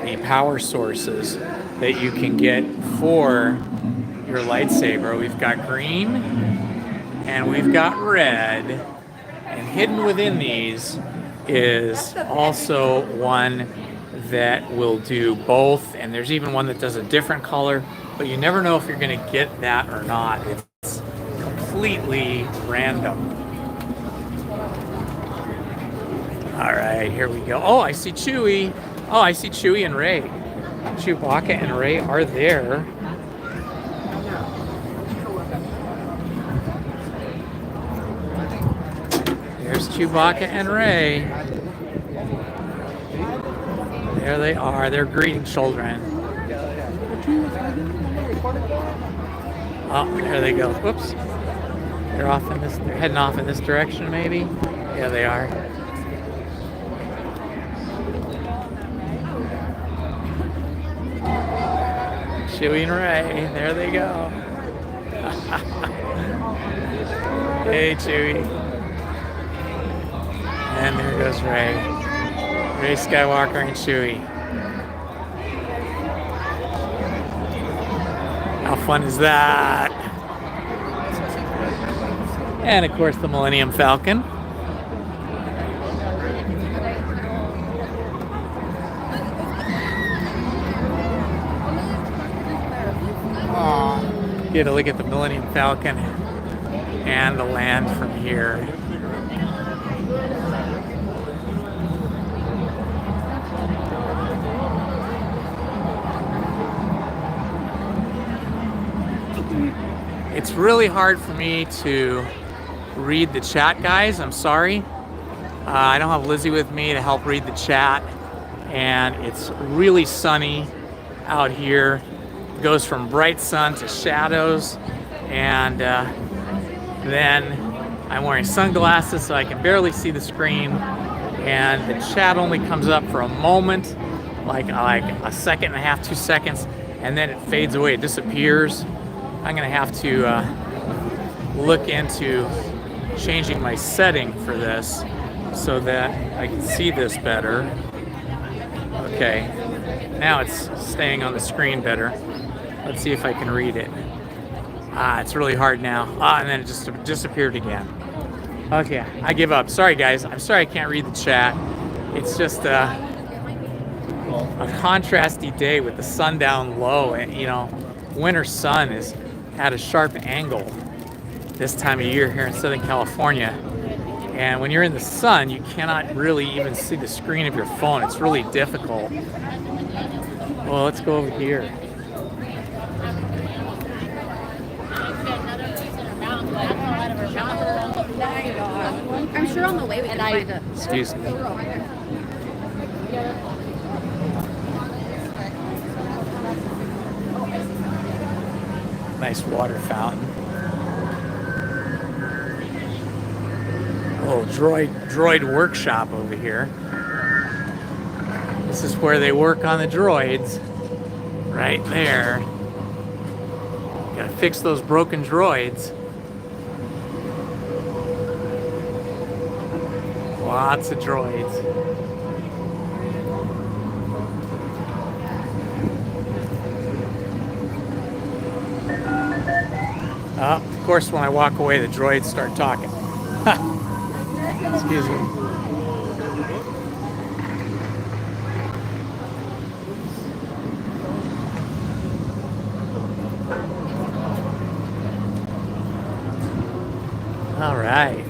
the power sources that you can get for your lightsaber. We've got green and we've got red, and hidden within these is also one that will do both, and there's even one that does a different color, but you never know if you're going to get that or not. It's completely random. All right, here we go. Oh, I see Chewie. Oh, I see Chewie and Rey. Chewbacca and Rey are there. There's Chewbacca and Rey. There they are. They're greeting children. Oh, there they go. Whoops. They're off in this. They're heading off in this direction, maybe. Yeah, they are. Chewie and Rey, there they go. Hey, Chewie. And there goes Rey. Rey Skywalker and Chewie. How fun is that? And of course the Millennium Falcon. Get a look at the Millennium Falcon and the land from here. It's really hard for me to read the chat, guys. I'm sorry. I don't have Lizzie with me to help read the chat, and it's really sunny out here. It goes from bright sun to shadows, and then I'm wearing sunglasses so I can barely see the screen, and the chat only comes up for a moment, like a second and a half, 2 seconds, and then it fades away, it disappears. I'm gonna have to look into changing my setting for this so that I can see this better. Okay, now it's staying on the screen better. Let's see if I can read it. It's really hard now. And then it just disappeared again. Okay, I give up. Sorry guys, I'm sorry I can't read the chat. It's just a contrasty day with the sun down low, and you know, winter sun is at a sharp angle this time of year here in Southern California. And when you're in the sun, you cannot really even see the screen of your phone. It's really difficult. Well, let's go over here. I'm sure on the way we can find it. Excuse me. Nice water fountain. Oh, droid workshop over here. This is where they work on the droids. Right there. Gotta fix those broken droids. Lots of droids. Of course, when I walk away, the droids start talking. Excuse me. All right.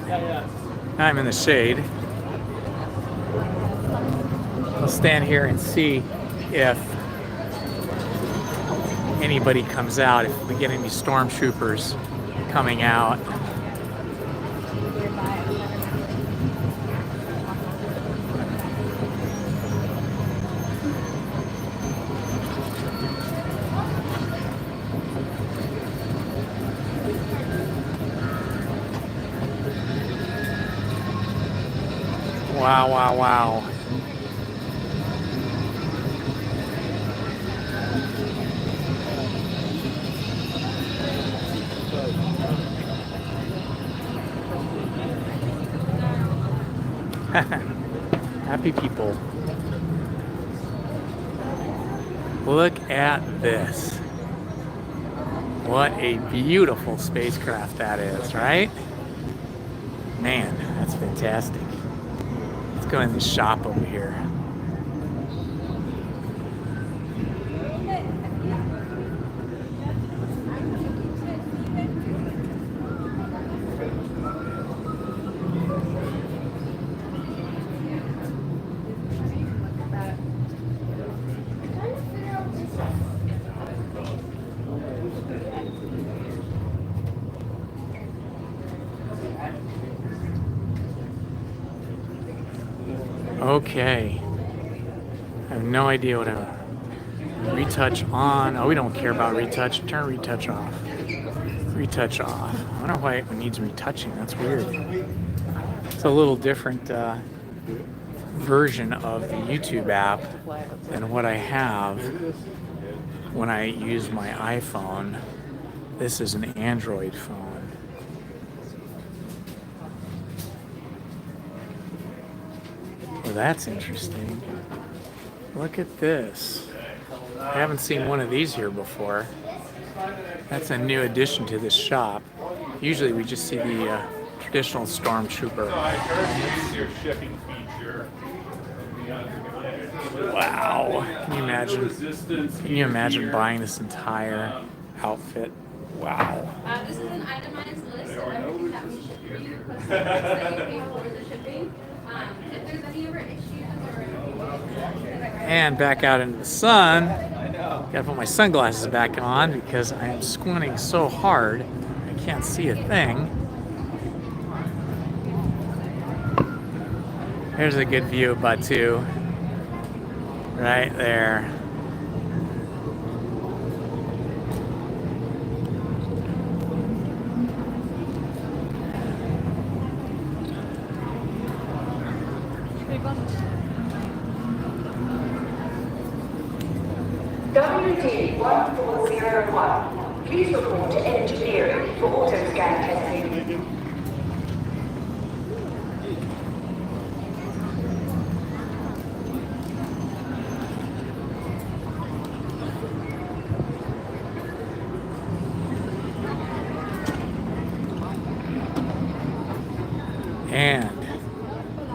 Now I'm in the shade. I'll stand here and see if anybody comes out, if we get any stormtroopers coming out. Wow, wow, wow. Happy people. Look at this. What a beautiful spacecraft that is, right? Man, that's fantastic. Let's go in the shop over here. Okay. I have no idea what I'm... Retouch on. Oh, we don't care about retouch. Turn retouch off. Retouch off. I wonder why it needs retouching. That's weird. It's a little different version of the YouTube app than what I have when I use my iPhone. This is an Android phone. Well, that's interesting. Look at this. I haven't seen one of these here before. That's a new addition to this shop. Usually we just see the traditional Stormtrooper. Wow. Can you imagine? Can you imagine buying this entire outfit? Wow. This is an itemized list of everything that we ship for you, plus the that you pay for the shipping. If there's any ever issues And back out into the sun. Gotta put my sunglasses back on because I am squinting so hard I can't see a thing. Here's a good view of Batu. Right there. WD-1401, please report to engineering for auto-scan testing. And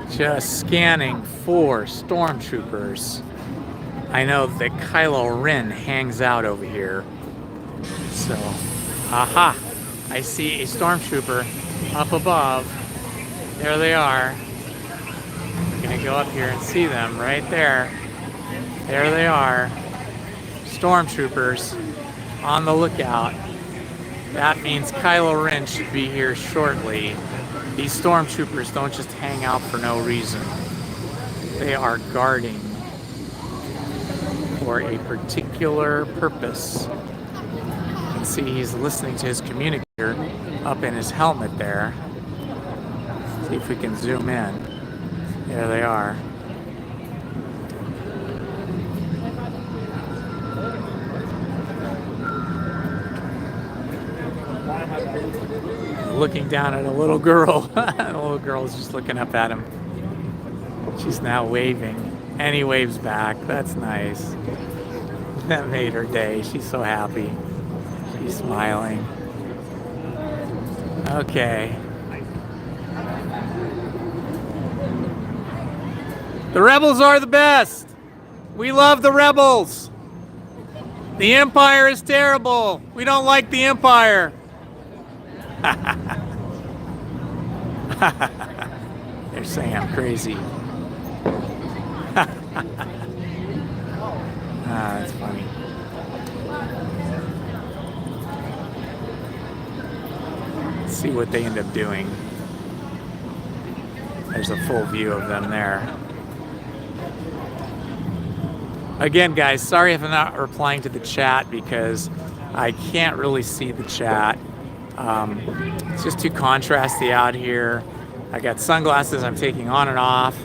just scanning for stormtroopers. I know that Kylo Ren hangs out over here. So, aha! I see a stormtrooper up above. There they are. I'm gonna go up here and see them right there. There they are. Stormtroopers on the lookout. That means Kylo Ren should be here shortly. These stormtroopers don't just hang out for no reason. They are guarding for a particular purpose. You can see he's listening to his communicator up in his helmet there. See if we can zoom in. There they are. Looking down at a little girl. The little girl is just looking up at him. She's now waving, and he waves back. That's nice. That made her day. She's so happy. She's smiling. Okay. The rebels are the best. We love the rebels. The Empire is terrible. We don't like the Empire. They're saying I'm crazy. That's funny. Let's see what they end up doing. There's a full view of them there. Again, guys, sorry if I'm not replying to the chat because I can't really see the chat. It's just too contrasty out here. I got sunglasses I'm taking on and off,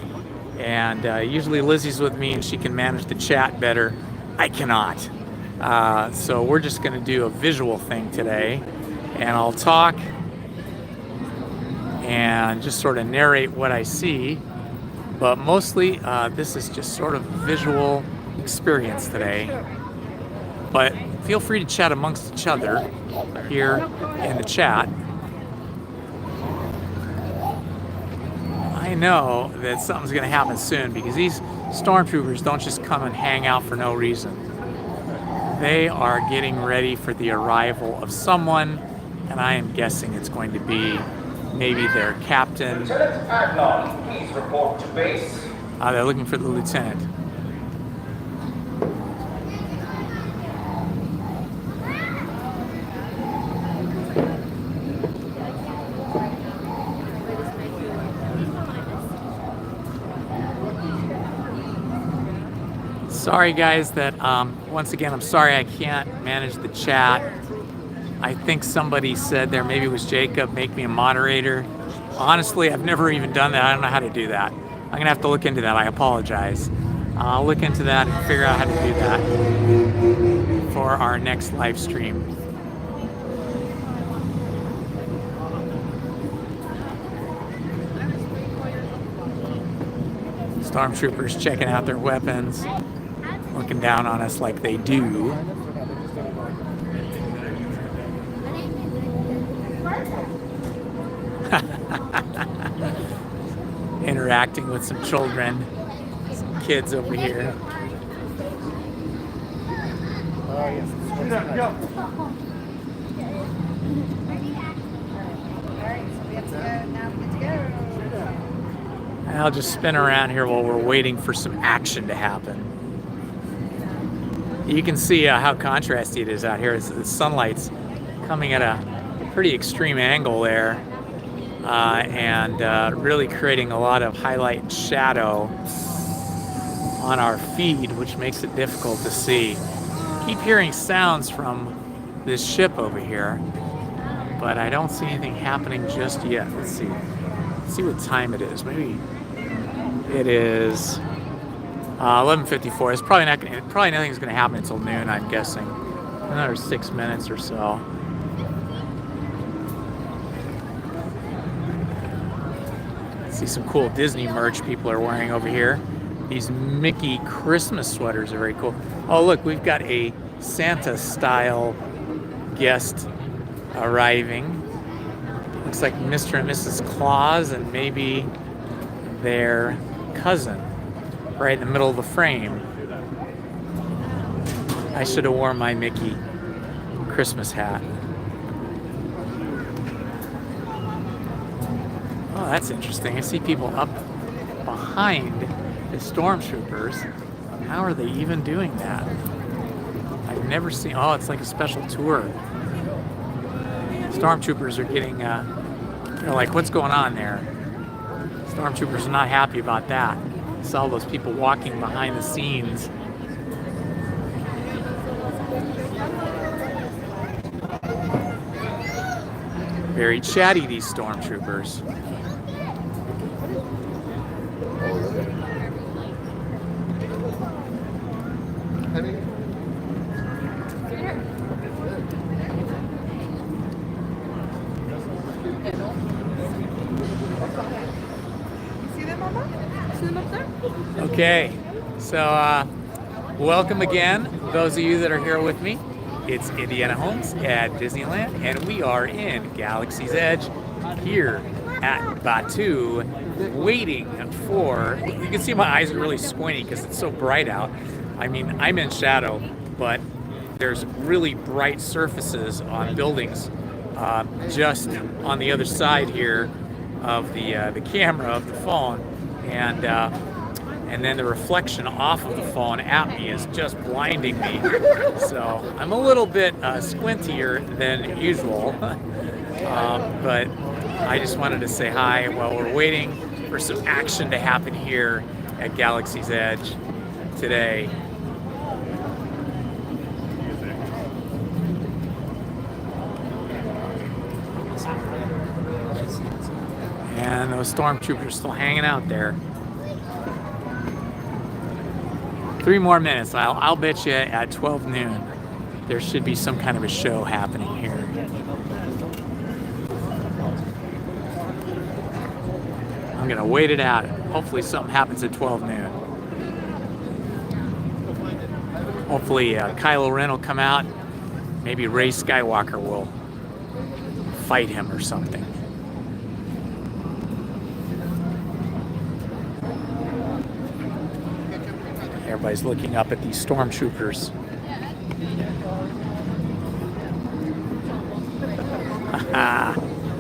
and usually Lizzie's with me and she can manage the chat better. I cannot. So we're just going to do a visual thing today, and I'll talk and just sort of narrate what I see, but mostly this is just sort of visual experience today. But feel free to chat amongst each other here in the chat. I know that something's going to happen soon because these stormtroopers don't just come and hang out for no reason. They are getting ready for the arrival of someone, and I am guessing it's going to be maybe their captain. Lieutenant Adlon, please report to base. They're looking for the lieutenant. Sorry guys that once again I'm sorry I can't manage the chat. I think somebody said there, maybe it was Jacob, make me a moderator. Honestly, I've never even done that. I don't know how to do that. I'm gonna have to look into that. I apologize. I'll look into that and figure out how to do that for our next live stream. Stormtroopers checking out their weapons, looking down on us like they do. Interacting with some children, some kids over here. I'll just spin around here while we're waiting for some action to happen. You can see how contrasty it is out here. The sunlight's coming at a pretty extreme angle there, and really creating a lot of highlight and shadow on our feed, which makes it difficult to see. Keep hearing sounds from this ship over here, but I don't see anything happening just yet. Let's see. Let's see what time it is. Maybe it is 11:54. It's probably nothing's going to happen until noon, I'm guessing. Another 6 minutes or so. See some cool Disney merch people are wearing over here. These Mickey Christmas sweaters are very cool. Oh, look, we've got a Santa-style guest arriving. Looks like Mr. and Mrs. Claus and maybe their cousin right in the middle of the frame. I should have worn my Mickey Christmas hat. Oh, that's interesting. I see people up behind the stormtroopers. How are they even doing that? I've never seen. Oh, it's like a special tour. Stormtroopers are getting, they're like, what's going on there? Stormtroopers are not happy about that. Saw all those people walking behind the scenes. Very chatty, these stormtroopers. Okay, so welcome again, those of you that are here with me. It's Indiana Holmes at Disneyland, and we are in Galaxy's Edge here at Batu, waiting for, you can see my eyes are really squinty because it's so bright out. I mean, I'm in shadow, but there's really bright surfaces on buildings just on the other side here of the camera of the phone, and then the reflection off of the phone at me is just blinding me. So I'm a little bit squintier than usual, but I just wanted to say hi while we're waiting for some action to happen here at Galaxy's Edge today. And those stormtroopers still hanging out there. 3 more minutes. I'll bet you at 12 noon there should be some kind of a show happening here. I'm gonna wait it out. Hopefully something happens at 12 noon. Hopefully Kylo Ren will come out. Maybe Rey Skywalker will fight him or something. Everybody's looking up at these stormtroopers.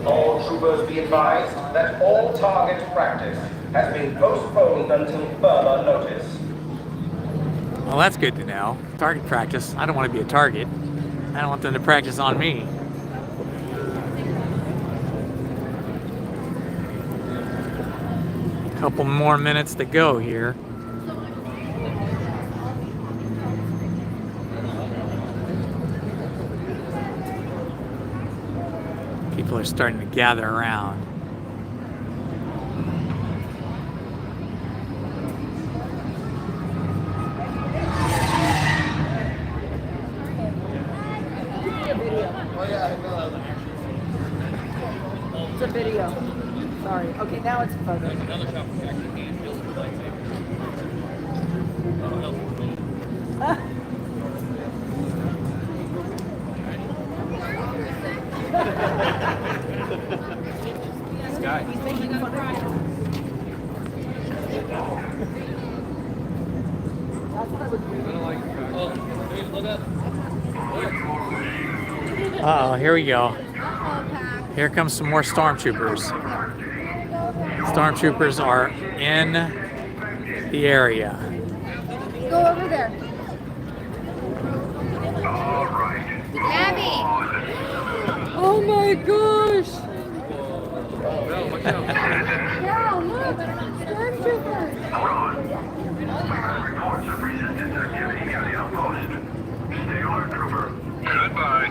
All troopers be advised that all target practice has been postponed until further notice. Well, that's good to know. Target practice. I don't want to be a target. I don't want them to practice on me. A couple more minutes to go here. People are starting to gather around. It's a video. Sorry. Okay, now it's a photo. Uh-oh, here we go. Here comes some more stormtroopers. Stormtroopers are in the area. Go over there. Abby! Oh my gosh! Yeah, look! Stormtroopers! Reports of resistance activity near the outpost. Stay alert, trooper. Goodbye.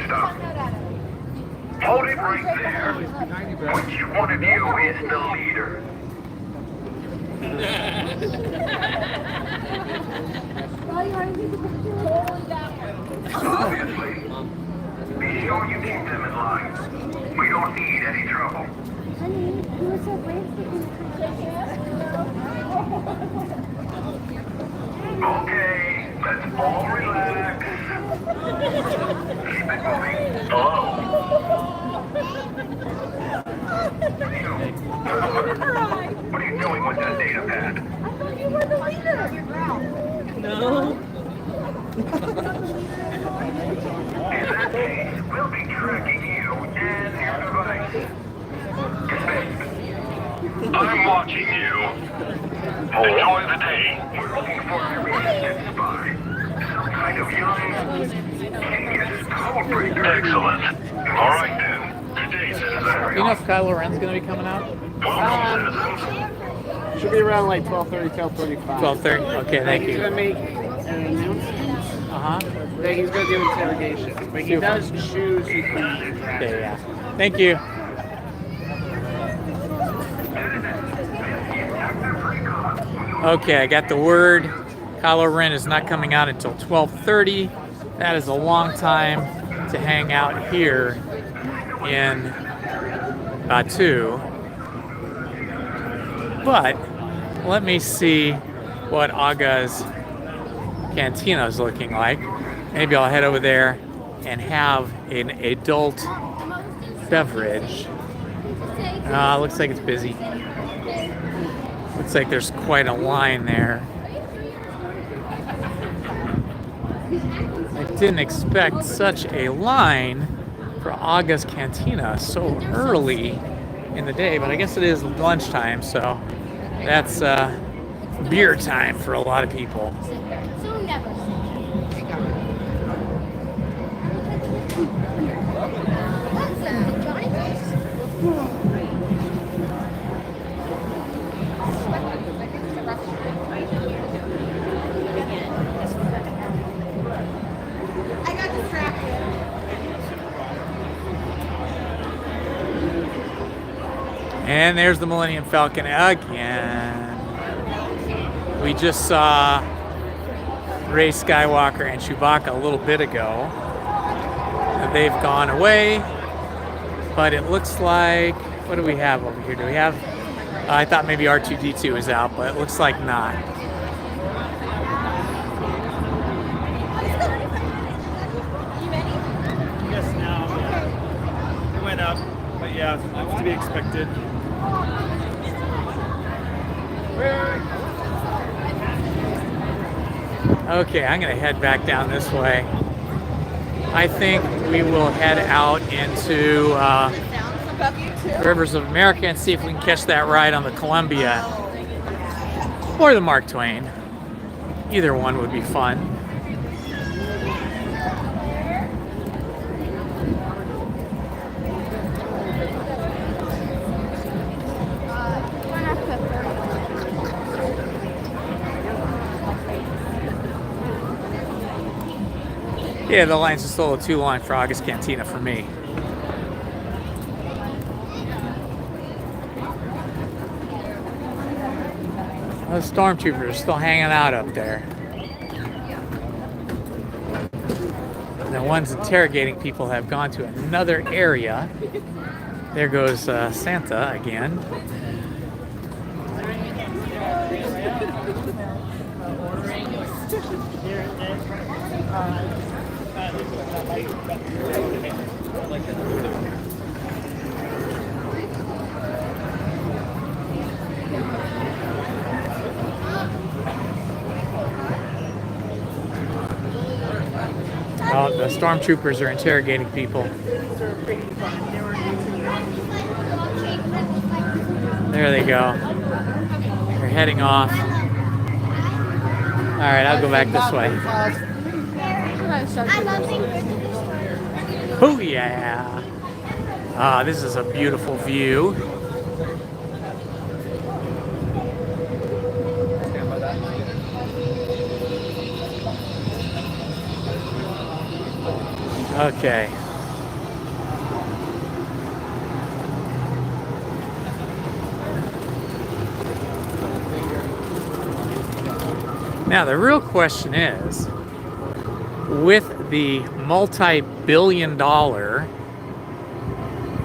Stop. Hold it right there. Which one of you is the leader? Obviously. Be sure you keep them in line. We don't need any trouble. Honey, you were so brave to be Okay, let's all relax. Keep it moving. Hello? What are you doing with that data pad? I thought you were the leader. No. In that case, we'll be tracking you and your device. I'm watching you. Enjoy the day. We're looking for a resistance spy. Some kind of young, genius codebreaker. Excellent. All right then. Good day, citizens. You know if Kylo Ren's gonna be coming out? Should be around like 12:30, 12:35. 12:30. Okay, thank He's you. gonna make an announcement. Then he's gonna do interrogation. But he Super. does choose who can interact. Okay, yeah. Thank you. Okay, I got the word. Kylo Ren is not coming out until 12:30. That is a long time to hang out here in Batu. But let me see what Aga's Cantina is looking like. Maybe I'll head over there and have an adult beverage. Looks like it's busy. Looks like there's quite a line there. I didn't expect such a line for Aga's Cantina so early in the day, but I guess it is lunchtime, so that's beer time for a lot of people. I got distracted. And there's the Millennium Falcon again. We just saw Rey Skywalker and Chewbacca a little bit ago. They've gone away, but it looks like, what do we have over here? Do we have, I thought maybe R2-D2 was out, but it looks like not. Yes, now. It went up, but yeah, it's to be expected. Okay, I'm gonna head back down this way. I think we will head out into Rivers of America and see if we can catch that ride on the Columbia or the Mark Twain. Either one would be fun. Yeah, the line's just a little too long for Aga's Cantina for me. The stormtroopers are still hanging out up there. The ones interrogating people have gone to another area. There goes Santa again. Oh, the stormtroopers are interrogating people. There they go. They're heading off. All right, I'll go back this way. Oh yeah! Ah, this is a beautiful view. Okay. Now the real question is, with the multi-billion-dollar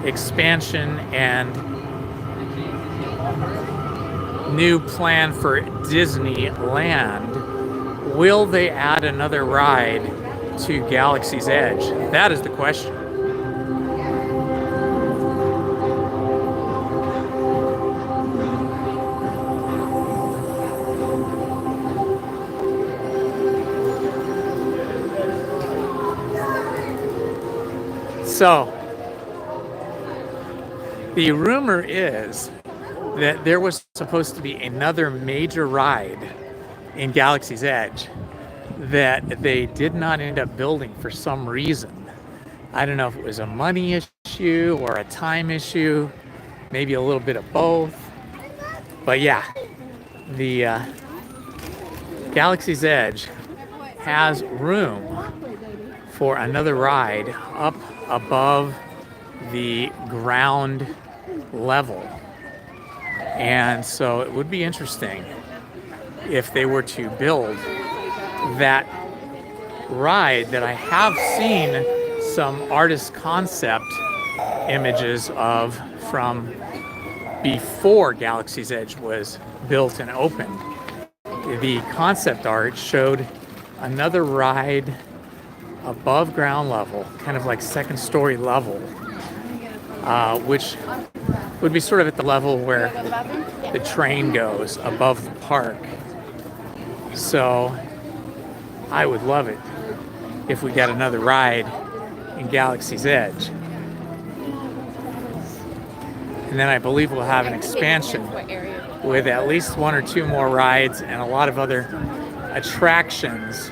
expansion and new plan for Disneyland, will they add another ride to Galaxy's Edge? That is the question. So, the rumor is that there was supposed to be another major ride in Galaxy's Edge that they did not end up building for some reason. I don't know if it was a money issue or a time issue, maybe a little bit of both. But yeah, the Galaxy's Edge has room for another ride up above the ground level. And so it would be interesting if they were to build that ride that I have seen some artist concept images of from before Galaxy's Edge was built and opened. The concept art showed another ride above ground level, kind of like second story level, which would be sort of at the level where the train goes above the park. So I would love it if we got another ride in Galaxy's Edge. And then I believe we'll have an expansion with at least 1 or 2 more rides and a lot of other attractions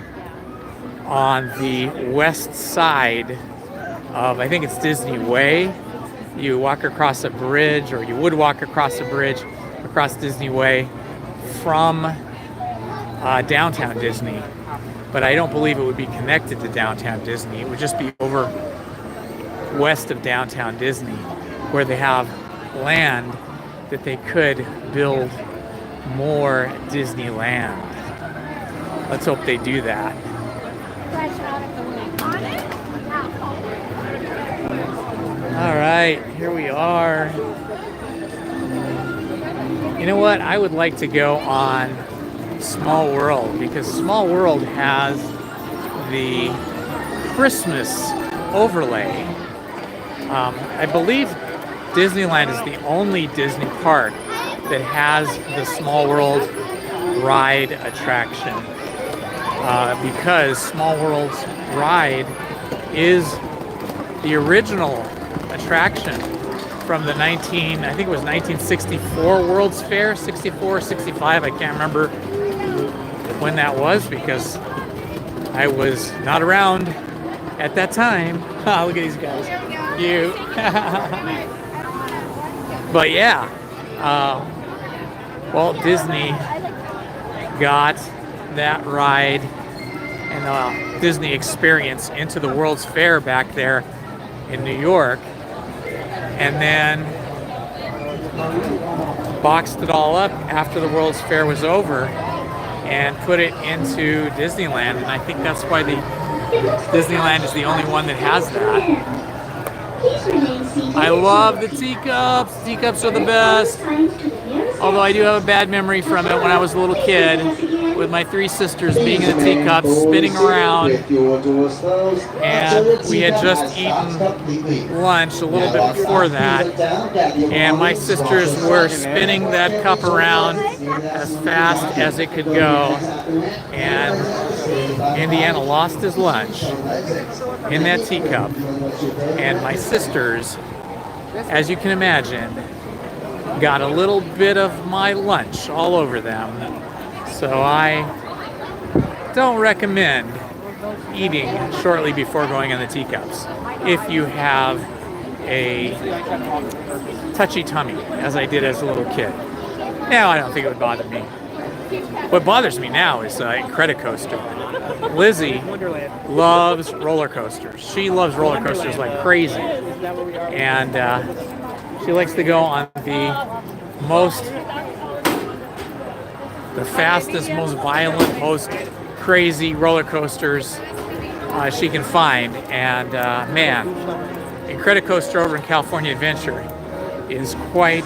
on the west side of, I think it's Disney Way. You walk across a bridge, or you would walk across a bridge across Disney Way from downtown Disney. But I don't believe it would be connected to downtown Disney. It would just be over west of downtown Disney, where they have land that they could build more Disneyland. Let's hope they do that. All right, here we are. You know what? I would like to go on Small World, because Small World has the Christmas overlay. I believe Disneyland is the only Disney park that has the Small World ride attraction, because Small World's ride is the original attraction from the I think it was 1964 World's Fair, 64, 65, I can't remember when that was because I was not around at that time. Look at these guys. You. But yeah, Walt Disney got that ride and the Disney experience into the World's Fair back there in New York, and then boxed it all up after the World's Fair was over and put it into Disneyland. And I think that's why the Disneyland is the only one that has that. I love the teacups. Teacups are the best. Although I do have a bad memory from it when I was a little kid, with my 3 sisters being in the teacups, spinning around. And we had just eaten lunch a little bit before that. And my sisters were spinning that cup around as fast as it could go. And Indiana lost his lunch in that teacup. And my sisters, as you can imagine, got a little bit of my lunch all over them. So I don't recommend eating shortly before going on the teacups if you have a touchy tummy, as I did as a little kid. Now I don't think it would bother me. What bothers me now is Incredicoaster. Lizzie loves roller coasters. She loves roller coasters like crazy. And she likes to go on the fastest, most violent, most crazy roller coasters she can find. And man, Incredicoaster over in California Adventure is quite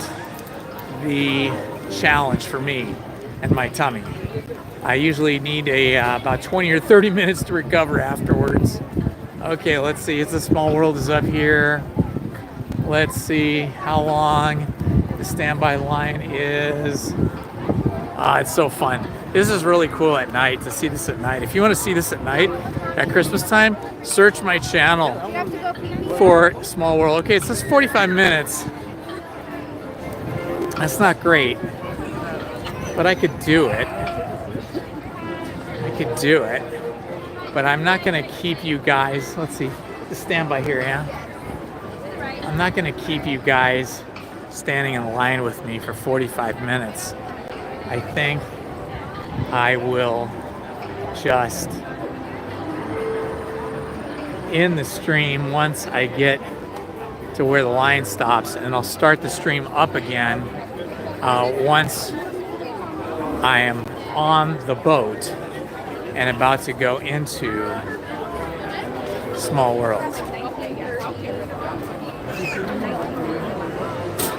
the challenge for me and my tummy. I usually need about 20 or 30 minutes to recover afterwards. Okay, let's see. It's a Small World is up here. Let's see how long the standby line is. It's so fun. This is really cool at night, to see this at night. If you want to see this at night at Christmas time, search my channel for Small World. Okay, it says 45 minutes. That's not great, but I could do it. But I'm not going to keep you guys. Let's see. Just stand by here, yeah? I'm not going to keep you guys standing in line with me for 45 minutes. I think I will just end the stream once I get to where the line stops, and I'll start the stream up again once I am on the boat and about to go into Small World.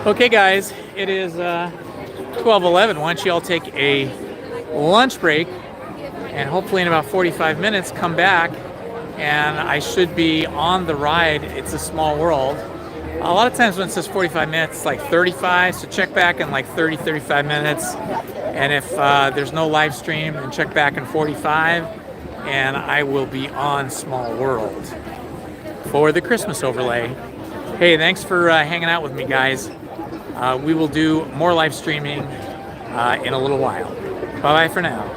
Okay, guys, it is 12:11. Why don't you all take a lunch break, and hopefully in about 45 minutes come back, and I should be on the ride. It's a Small World. A lot of times when it says 45 minutes, it's like 35, so check back in like 30, 35 minutes. And if there's no live stream, then check back in 45, and I will be on Small World for the Christmas overlay. Hey, thanks for hanging out with me, guys. We will do more live streaming in a little while. Bye-bye for now.